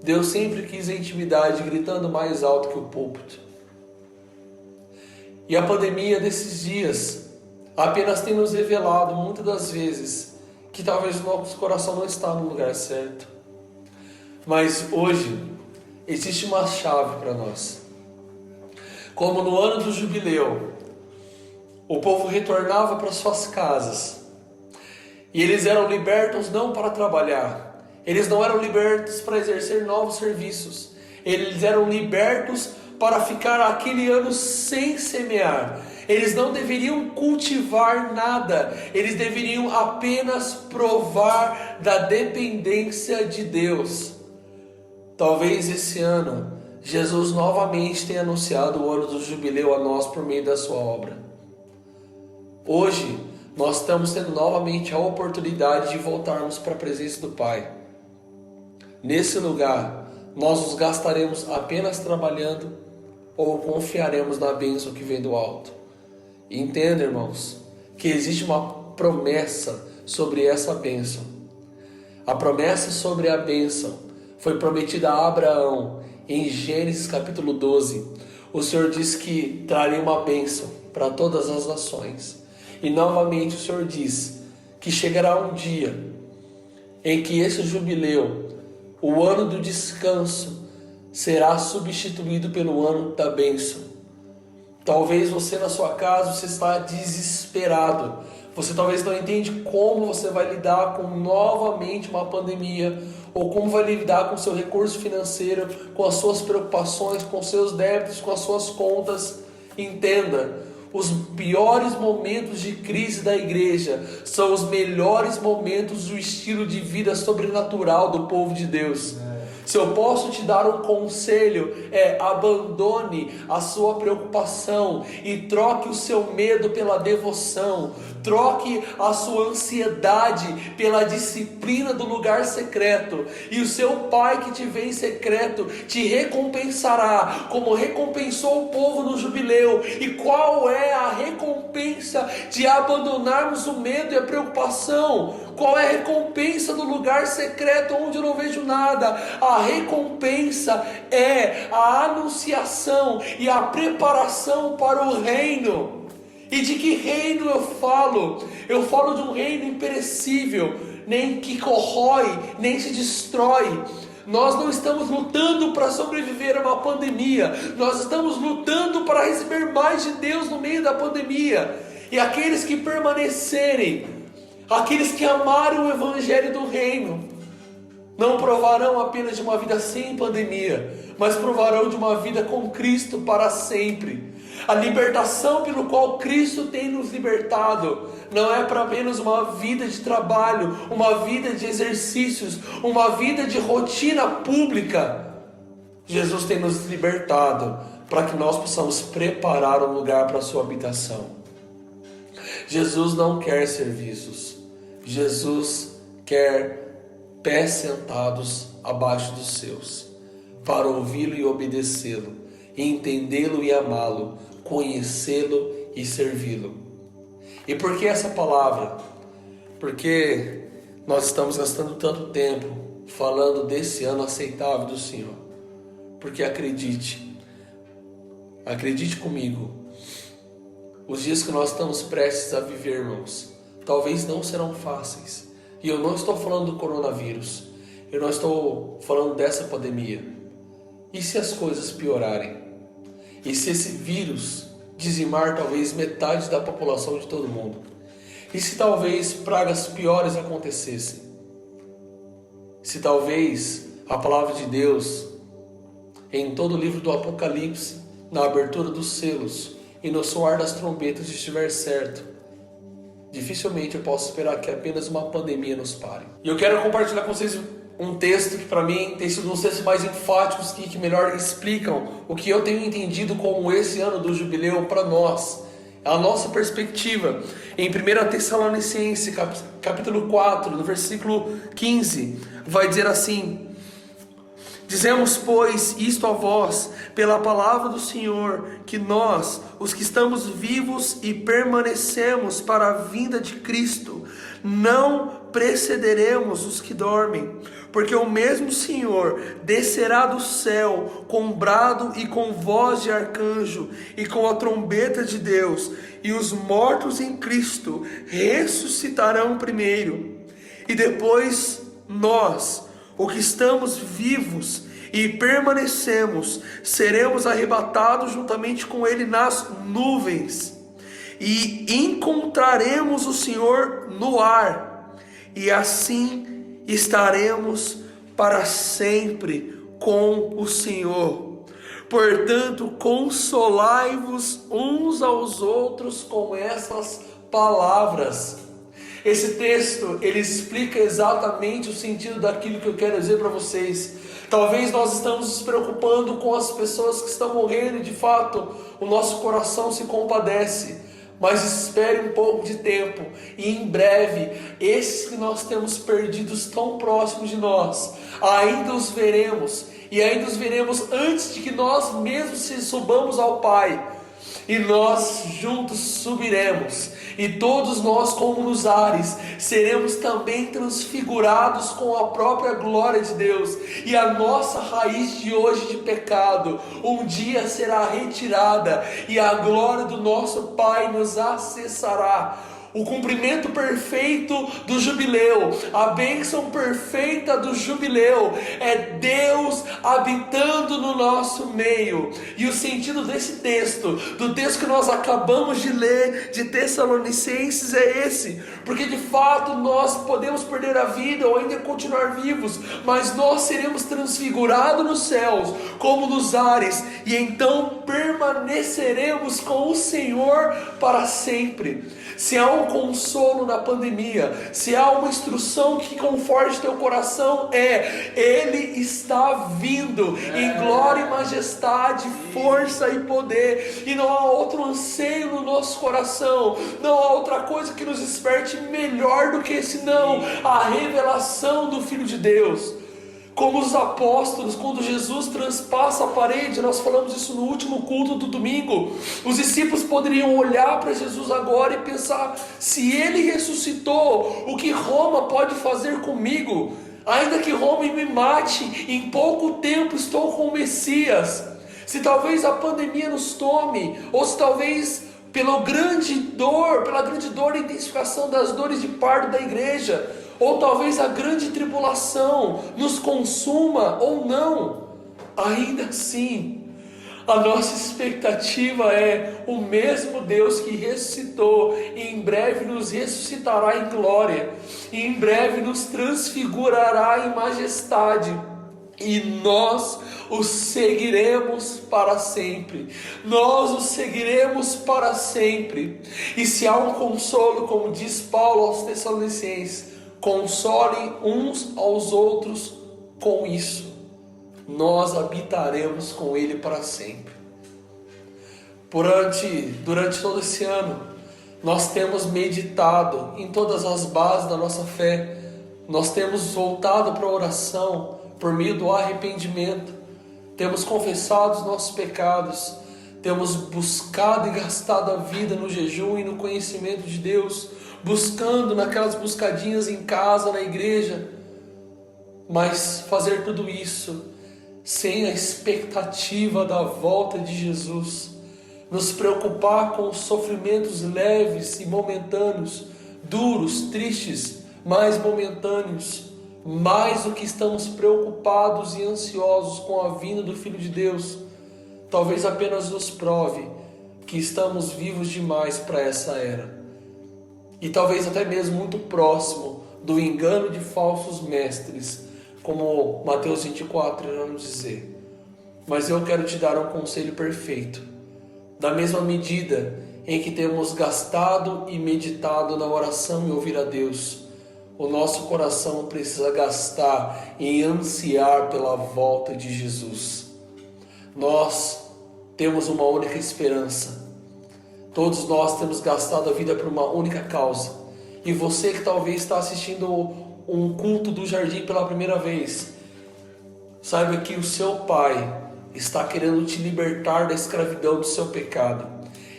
Deus sempre quis a intimidade, gritando mais alto que o púlpito. E a pandemia desses dias apenas tem nos revelado, muitas das vezes, que talvez o nosso coração não está no lugar certo. Mas hoje, existe uma chave para nós. Como no ano do jubileu, o povo retornava para suas casas, e eles eram libertos não para trabalhar, eles não eram libertos para exercer novos serviços, eles eram libertos para ficar aquele ano sem semear. Eles não deveriam cultivar nada, eles deveriam apenas provar da dependência de Deus. Talvez esse ano Jesus novamente tenha anunciado o ano do jubileu a nós por meio da sua obra. Hoje nós estamos tendo novamente a oportunidade de voltarmos para a presença do Pai. Nesse lugar, nós nos gastaremos apenas trabalhando ou confiaremos na bênção que vem do alto. Entenda, irmãos, que existe uma promessa sobre essa bênção. A promessa sobre a bênção foi prometida a Abraão em Gênesis capítulo 12. O Senhor diz que traria uma bênção para todas as nações. E novamente o Senhor diz que chegará um dia em que esse jubileu, o ano do descanso, será substituído pelo ano da bênção. Talvez você na sua casa, você está desesperado. Você talvez não entende como você vai lidar com novamente uma pandemia, ou como vai lidar com o seu recurso financeiro, com as suas preocupações, com os seus débitos, com as suas contas. Entenda, os piores momentos de crise da igreja são os melhores momentos do estilo de vida sobrenatural do povo de Deus. Se eu posso te dar um conselho, abandone a sua preocupação e troque o seu medo pela devoção. Troque a sua ansiedade pela disciplina do lugar secreto. E o seu Pai que te vê em secreto te recompensará, como recompensou o povo no jubileu. E qual é a recompensa de abandonarmos o medo e a preocupação? Qual é a recompensa do lugar secreto onde eu não vejo nada? A recompensa é a anunciação e a preparação para o reino. E de que reino eu falo? Eu falo de um reino imperecível, nem que corrói, nem se destrói. Nós não estamos lutando para sobreviver a uma pandemia. Nós estamos lutando para receber mais de Deus no meio da pandemia. E aqueles que permanecerem, aqueles que amarem o evangelho do reino, não provarão apenas de uma vida sem pandemia, mas provarão de uma vida com Cristo para sempre. A libertação pelo qual Cristo tem nos libertado não é para apenas uma vida de trabalho, uma vida de exercícios, uma vida de rotina pública. Jesus tem nos libertado para que nós possamos preparar um lugar para a sua habitação. Jesus não quer serviços. Jesus quer pés sentados abaixo dos seus, para ouvi-lo e obedecê-lo, entendê-lo e amá-lo, conhecê-lo e servi-lo. E por que essa palavra? Porque nós estamos gastando tanto tempo falando desse ano aceitável do Senhor. Porque acredite comigo, os dias que nós estamos prestes a viver, irmãos, talvez não serão fáceis. E eu não estou falando do coronavírus, eu não estou falando dessa pandemia. E se as coisas piorarem? E se esse vírus dizimar talvez metade da população de todo mundo? E se talvez pragas piores acontecessem? Se talvez a palavra de Deus, em todo o livro do Apocalipse, na abertura dos selos e no soar das trombetas estiver certo, dificilmente eu posso esperar que apenas uma pandemia nos pare. E eu quero compartilhar com vocês um texto que para mim tem sido um dos textos mais enfáticos que melhor explicam o que eu tenho entendido como esse ano do jubileu para nós, a nossa perspectiva. Em 1 Tessalonicenses, capítulo 4, no versículo 15, vai dizer assim: dizemos, pois, isto a vós, pela palavra do Senhor, que nós, os que estamos vivos e permanecemos para a vinda de Cristo, não precederemos os que dormem, porque o mesmo Senhor descerá do céu com brado e com voz de arcanjo e com a trombeta de Deus, e os mortos em Cristo ressuscitarão primeiro, e depois nós, os que estamos vivos e permanecemos, seremos arrebatados juntamente com Ele nas nuvens, e encontraremos o Senhor no ar, e assim estaremos para sempre com o Senhor. Portanto, consolai-vos uns aos outros com essas palavras. Esse texto, ele explica exatamente o sentido daquilo que eu quero dizer para vocês. Talvez nós estamos nos preocupando com as pessoas que estão morrendo e de fato o nosso coração se compadece. Mas espere um pouco de tempo e em breve, esses que nós temos perdidos tão próximos de nós, ainda os veremos. E ainda os veremos antes de que nós mesmos subamos ao Pai. E nós juntos subiremos, e todos nós como nos ares, seremos também transfigurados com a própria glória de Deus, e a nossa raiz de hoje de pecado, um dia será retirada, e a glória do nosso Pai nos acessará. o cumprimento perfeito do jubileu, a bênção perfeita do jubileu, é Deus habitando no nosso meio. E o sentido desse texto, do texto que nós acabamos de ler, de Tessalonicenses, é esse, porque de fato nós podemos perder a vida ou ainda continuar vivos, mas nós seremos transfigurados nos céus, como nos ares, e então permaneceremos com o Senhor para sempre. Se há um consolo na pandemia, se há uma instrução que conforte teu coração, Ele está vindo em glória e majestade, força e poder, e não há outro anseio no nosso coração, não há outra coisa que nos desperte melhor do que senão a revelação do Filho de Deus. Como os apóstolos, quando Jesus transpassa a parede, nós falamos isso no último culto do domingo, os discípulos poderiam olhar para Jesus agora e pensar: se Ele ressuscitou, o que Roma pode fazer comigo? Ainda que Roma me mate, em pouco tempo estou com o Messias. Se talvez a pandemia nos tome, ou se talvez pela grande dor da intensificação das dores de parto da igreja, ou talvez a grande tribulação nos consuma ou não, ainda assim, a nossa expectativa é o mesmo Deus que ressuscitou, e em breve nos ressuscitará em glória, e em breve nos transfigurará em majestade, e nós o seguiremos para sempre. Nós o seguiremos para sempre. E se há um consolo, como diz Paulo aos Tessalonicenses, consolem uns aos outros com isso. Nós habitaremos com Ele para sempre. Durante todo esse ano, nós temos meditado em todas as bases da nossa fé. Nós temos voltado para a oração por meio do arrependimento. Temos confessado os nossos pecados. Temos buscado e gastado a vida no jejum e no conhecimento de Deus, buscando naquelas buscadinhas em casa, na igreja. Mas fazer tudo isso sem a expectativa da volta de Jesus, nos preocupar com os sofrimentos leves e momentâneos, duros, tristes, mas momentâneos, mais do que estamos preocupados e ansiosos com a vinda do Filho de Deus, talvez apenas nos prove que estamos vivos demais para essa era, e talvez até mesmo muito próximo do engano de falsos mestres, como Mateus 24 irá nos dizer. Mas eu quero te dar um conselho perfeito. Da mesma medida em que temos gastado e meditado na oração e ouvir a Deus, o nosso coração precisa gastar em ansiar pela volta de Jesus. Nós temos uma única esperança. Todos nós temos gastado a vida por uma única causa. E você que talvez está assistindo um culto do jardim pela primeira vez, saiba que o seu Pai está querendo te libertar da escravidão do seu pecado.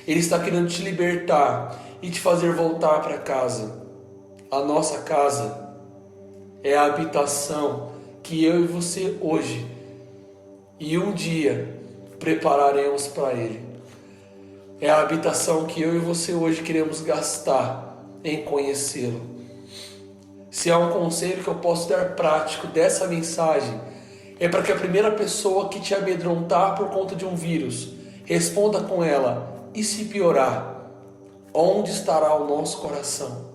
Ele está querendo te libertar e te fazer voltar para casa. A nossa casa é a habitação que eu e você hoje e um dia prepararemos para Ele. É a habitação que eu e você hoje queremos gastar em conhecê-lo. Se há um conselho que eu posso dar prático dessa mensagem, é para que a primeira pessoa que te amedrontar por conta de um vírus, responda com ela: e se piorar, onde estará o nosso coração?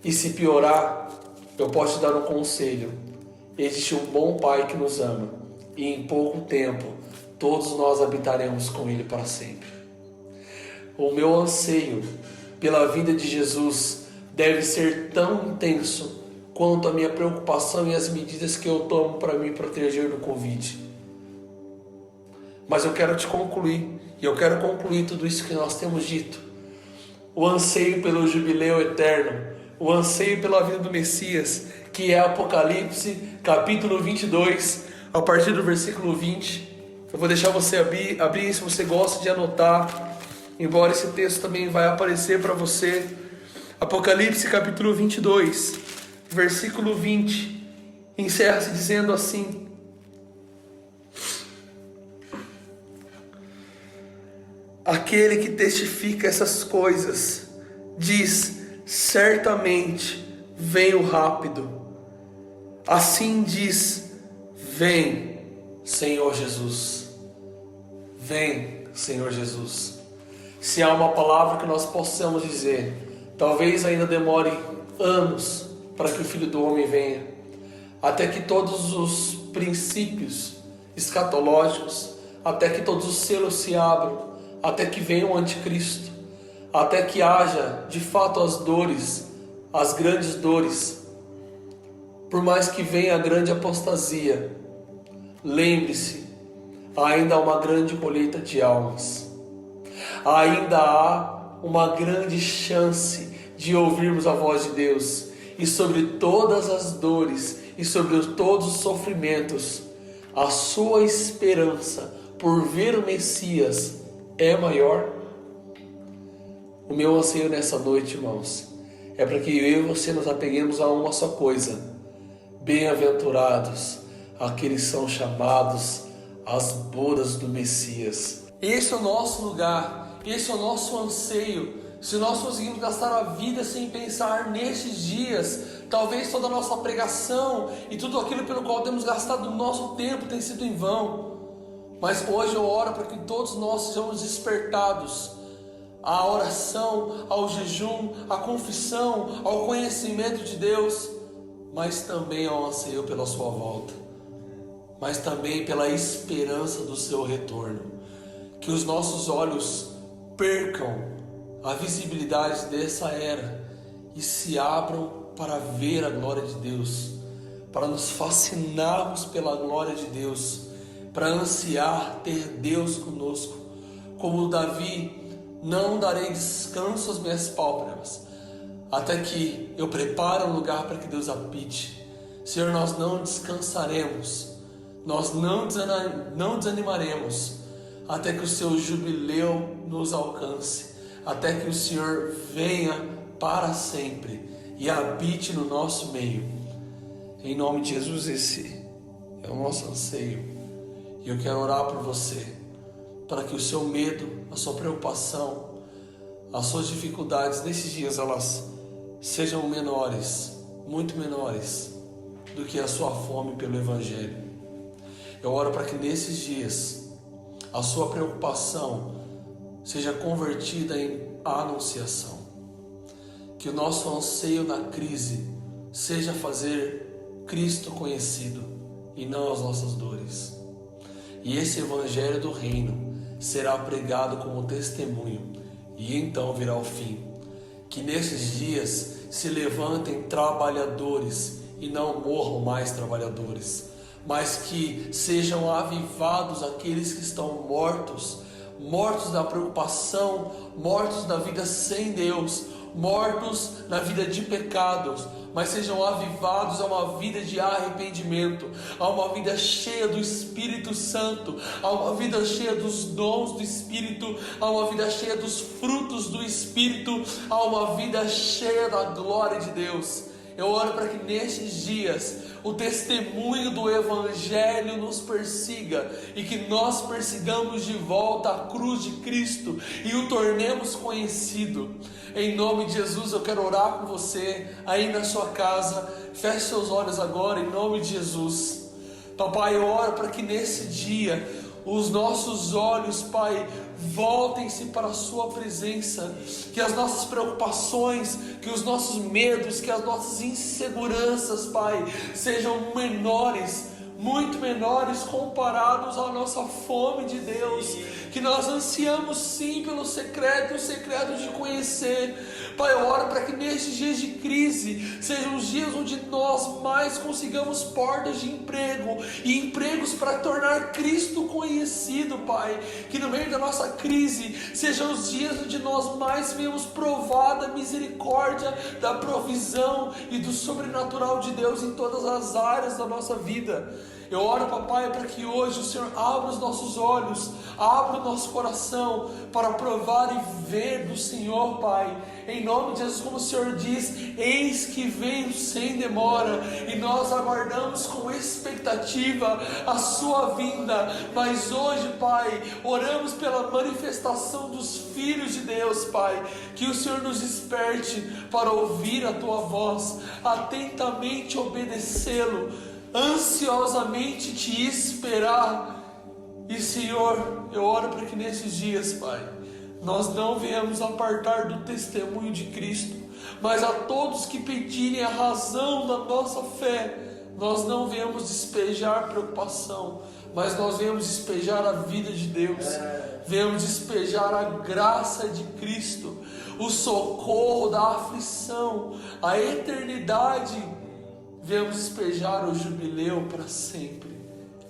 E se piorar, eu posso te dar um conselho: existe um bom Pai que nos ama, e em pouco tempo todos nós habitaremos com Ele para sempre. O meu anseio pela vinda de Jesus deve ser tão intenso quanto a minha preocupação e as medidas que eu tomo para me proteger do Covid. Mas eu quero te concluir, e eu quero concluir tudo isso que nós temos dito. O anseio pelo jubileu eterno, o anseio pela vida do Messias, que é Apocalipse, capítulo 22, a partir do versículo 20. Eu vou deixar você abrir se você gosta de anotar, embora esse texto também vai aparecer para você. Apocalipse, capítulo 22, versículo 20, encerra-se dizendo assim: aquele que testifica essas coisas diz: certamente venho rápido. Assim diz: vem, Senhor Jesus. Vem, Senhor Jesus. Se há uma palavra que nós possamos dizer, talvez ainda demore anos para que o Filho do Homem venha, até que todos os princípios escatológicos, até que todos os selos se abram, até que venha o anticristo, até que haja de fato as dores, as grandes dores. Por mais que venha a grande apostasia, lembre-se, ainda há uma grande colheita de almas, ainda há uma grande chance de ouvirmos a voz de Deus, e sobre todas as dores e sobre todos os sofrimentos, a sua esperança por ver o Messias é maior. O meu anseio nessa noite, irmãos, é para que eu e você nos apeguemos a uma só coisa: bem-aventurados aqueles que são chamados às bodas do Messias. Esse é o nosso lugar, esse é o nosso anseio. Se nós conseguimos gastar a vida sem pensar nestes dias, talvez toda a nossa pregação e tudo aquilo pelo qual temos gastado o nosso tempo tem sido em vão. Mas hoje eu oro para que todos nós sejamos despertados à oração, ao jejum, à confissão, ao conhecimento de Deus, mas também ao anseio pela sua volta, mas também pela esperança do seu retorno. Que os nossos olhos percam a visibilidade dessa era e se abram para ver a glória de Deus, para nos fascinarmos pela glória de Deus, para ansiar ter Deus conosco. Como Davi: não darei descanso às minhas pálpebras, até que eu prepare um lugar para que Deus habite. Senhor, nós não descansaremos, nós não desanimaremos, até que o seu jubileu nos alcance, até que o Senhor venha para sempre e habite no nosso meio. Em nome de Jesus, esse é o nosso anseio. E eu quero orar por você, para que o seu medo, a sua preocupação, as suas dificuldades nesses dias, elas sejam menores, muito menores do que a sua fome pelo Evangelho. Eu oro para que nesses dias a sua preocupação seja convertida em anunciação. Que o nosso anseio na crise seja fazer Cristo conhecido e não as nossas dores. E esse Evangelho do Reino será pregado como testemunho, e então virá o fim. Que nesses dias se levantem trabalhadores e não morram mais trabalhadores, mas que sejam avivados aqueles que estão mortos, mortos da preocupação, mortos da vida sem Deus, mortos na vida de pecados, mas sejam avivados a uma vida de arrependimento, a uma vida cheia do Espírito Santo, a uma vida cheia dos dons do Espírito, a uma vida cheia dos frutos do Espírito, a uma vida cheia da glória de Deus. Eu oro para que nestes dias o testemunho do Evangelho nos persiga e que nós persigamos de volta a cruz de Cristo e o tornemos conhecido. Em nome de Jesus eu quero orar por você aí na sua casa. Feche seus olhos agora em nome de Jesus. Papai, eu oro para que nesse dia os nossos olhos, Pai, voltem-se para a sua presença, que as nossas preocupações, que os nossos medos, que as nossas inseguranças, Pai, sejam menores, muito menores comparados à nossa fome de Deus, que nós ansiamos sim pelo secreto, o secreto de conhecer. Pai, eu oro para que nestes dias de crise sejam os dias onde nós mais consigamos portas de emprego e empregos para tornar Cristo conhecido, Pai. Que no meio da nossa crise sejam os dias onde nós mais venhamos provar da misericórdia, da provisão e do sobrenatural de Deus em todas as áreas da nossa vida. Eu oro, papai, para que hoje o Senhor abra os nossos olhos, abra o nosso coração para provar e ver do Senhor, Pai, em nome de Jesus, como o Senhor diz, eis que venho sem demora, e nós aguardamos com expectativa a sua vinda. Mas hoje, Pai, oramos pela manifestação dos filhos de Deus, Pai, que o Senhor nos desperte para ouvir a tua voz, atentamente obedecê-lo, ansiosamente te esperar. E Senhor, eu oro para que nesses dias, Pai, nós não venhamos apartar do testemunho de Cristo, mas a todos que pedirem a razão da nossa fé, nós não venhamos despejar preocupação, mas nós venhamos despejar a vida de Deus, venhamos despejar a graça de Cristo, o socorro da aflição, a eternidade, venhamos despejar o jubileu para sempre.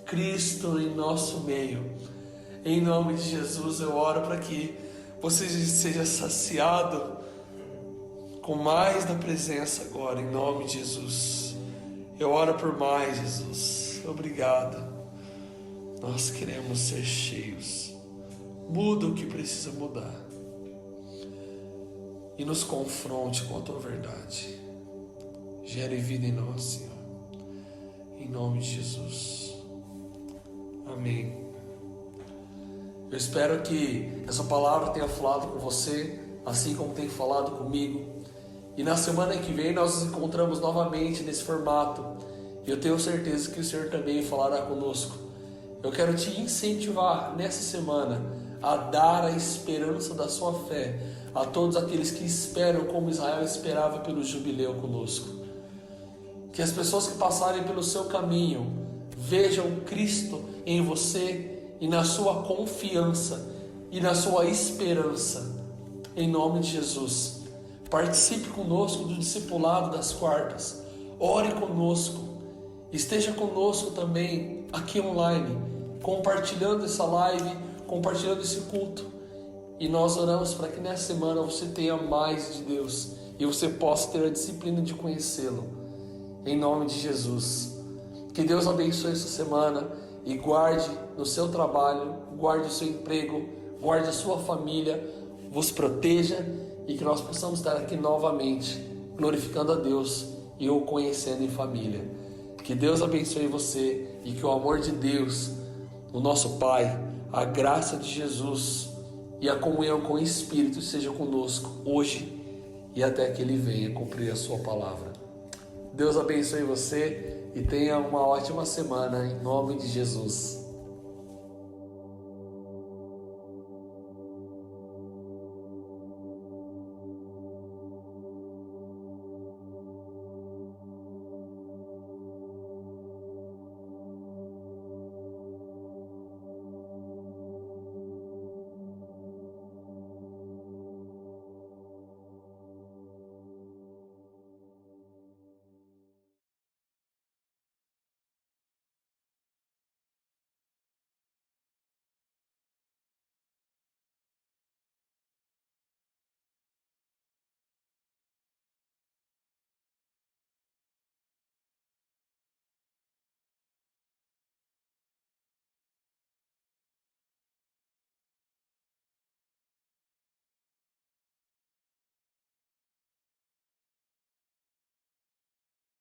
Cristo em nosso meio. Em nome de Jesus eu oro para que você seja saciado com mais da presença agora, em nome de Jesus. Eu oro por mais, Jesus. Obrigado. Nós queremos ser cheios. Muda o que precisa mudar e nos confronte com a tua verdade. Gere vida em nós, Senhor, em nome de Jesus. Amém. Eu espero que essa palavra tenha falado com você, assim como tem falado comigo. E na semana que vem nós nos encontramos novamente nesse formato. E eu tenho certeza que o Senhor também falará conosco. Eu quero te incentivar nessa semana a dar a esperança da sua fé a todos aqueles que esperam como Israel esperava pelo jubileu conosco. Que as pessoas que passarem pelo seu caminho vejam Cristo em você e na sua confiança e na sua esperança, em nome de Jesus. Participe conosco do discipulado das quartas, ore conosco, esteja conosco também aqui online, compartilhando essa live, compartilhando esse culto, e nós oramos para que nessa semana você tenha mais de Deus e você possa ter a disciplina de conhecê-lo, em nome de Jesus. Que Deus abençoe essa semana e guarde no seu trabalho, guarde o seu emprego, guarde a sua família, vos proteja e que nós possamos estar aqui novamente glorificando a Deus e o conhecendo em família. Que Deus abençoe você e que o amor de Deus, o nosso Pai, a graça de Jesus e a comunhão com o Espírito seja conosco hoje e até que Ele venha cumprir a sua palavra. Deus abençoe você e tenha uma ótima semana em nome de Jesus.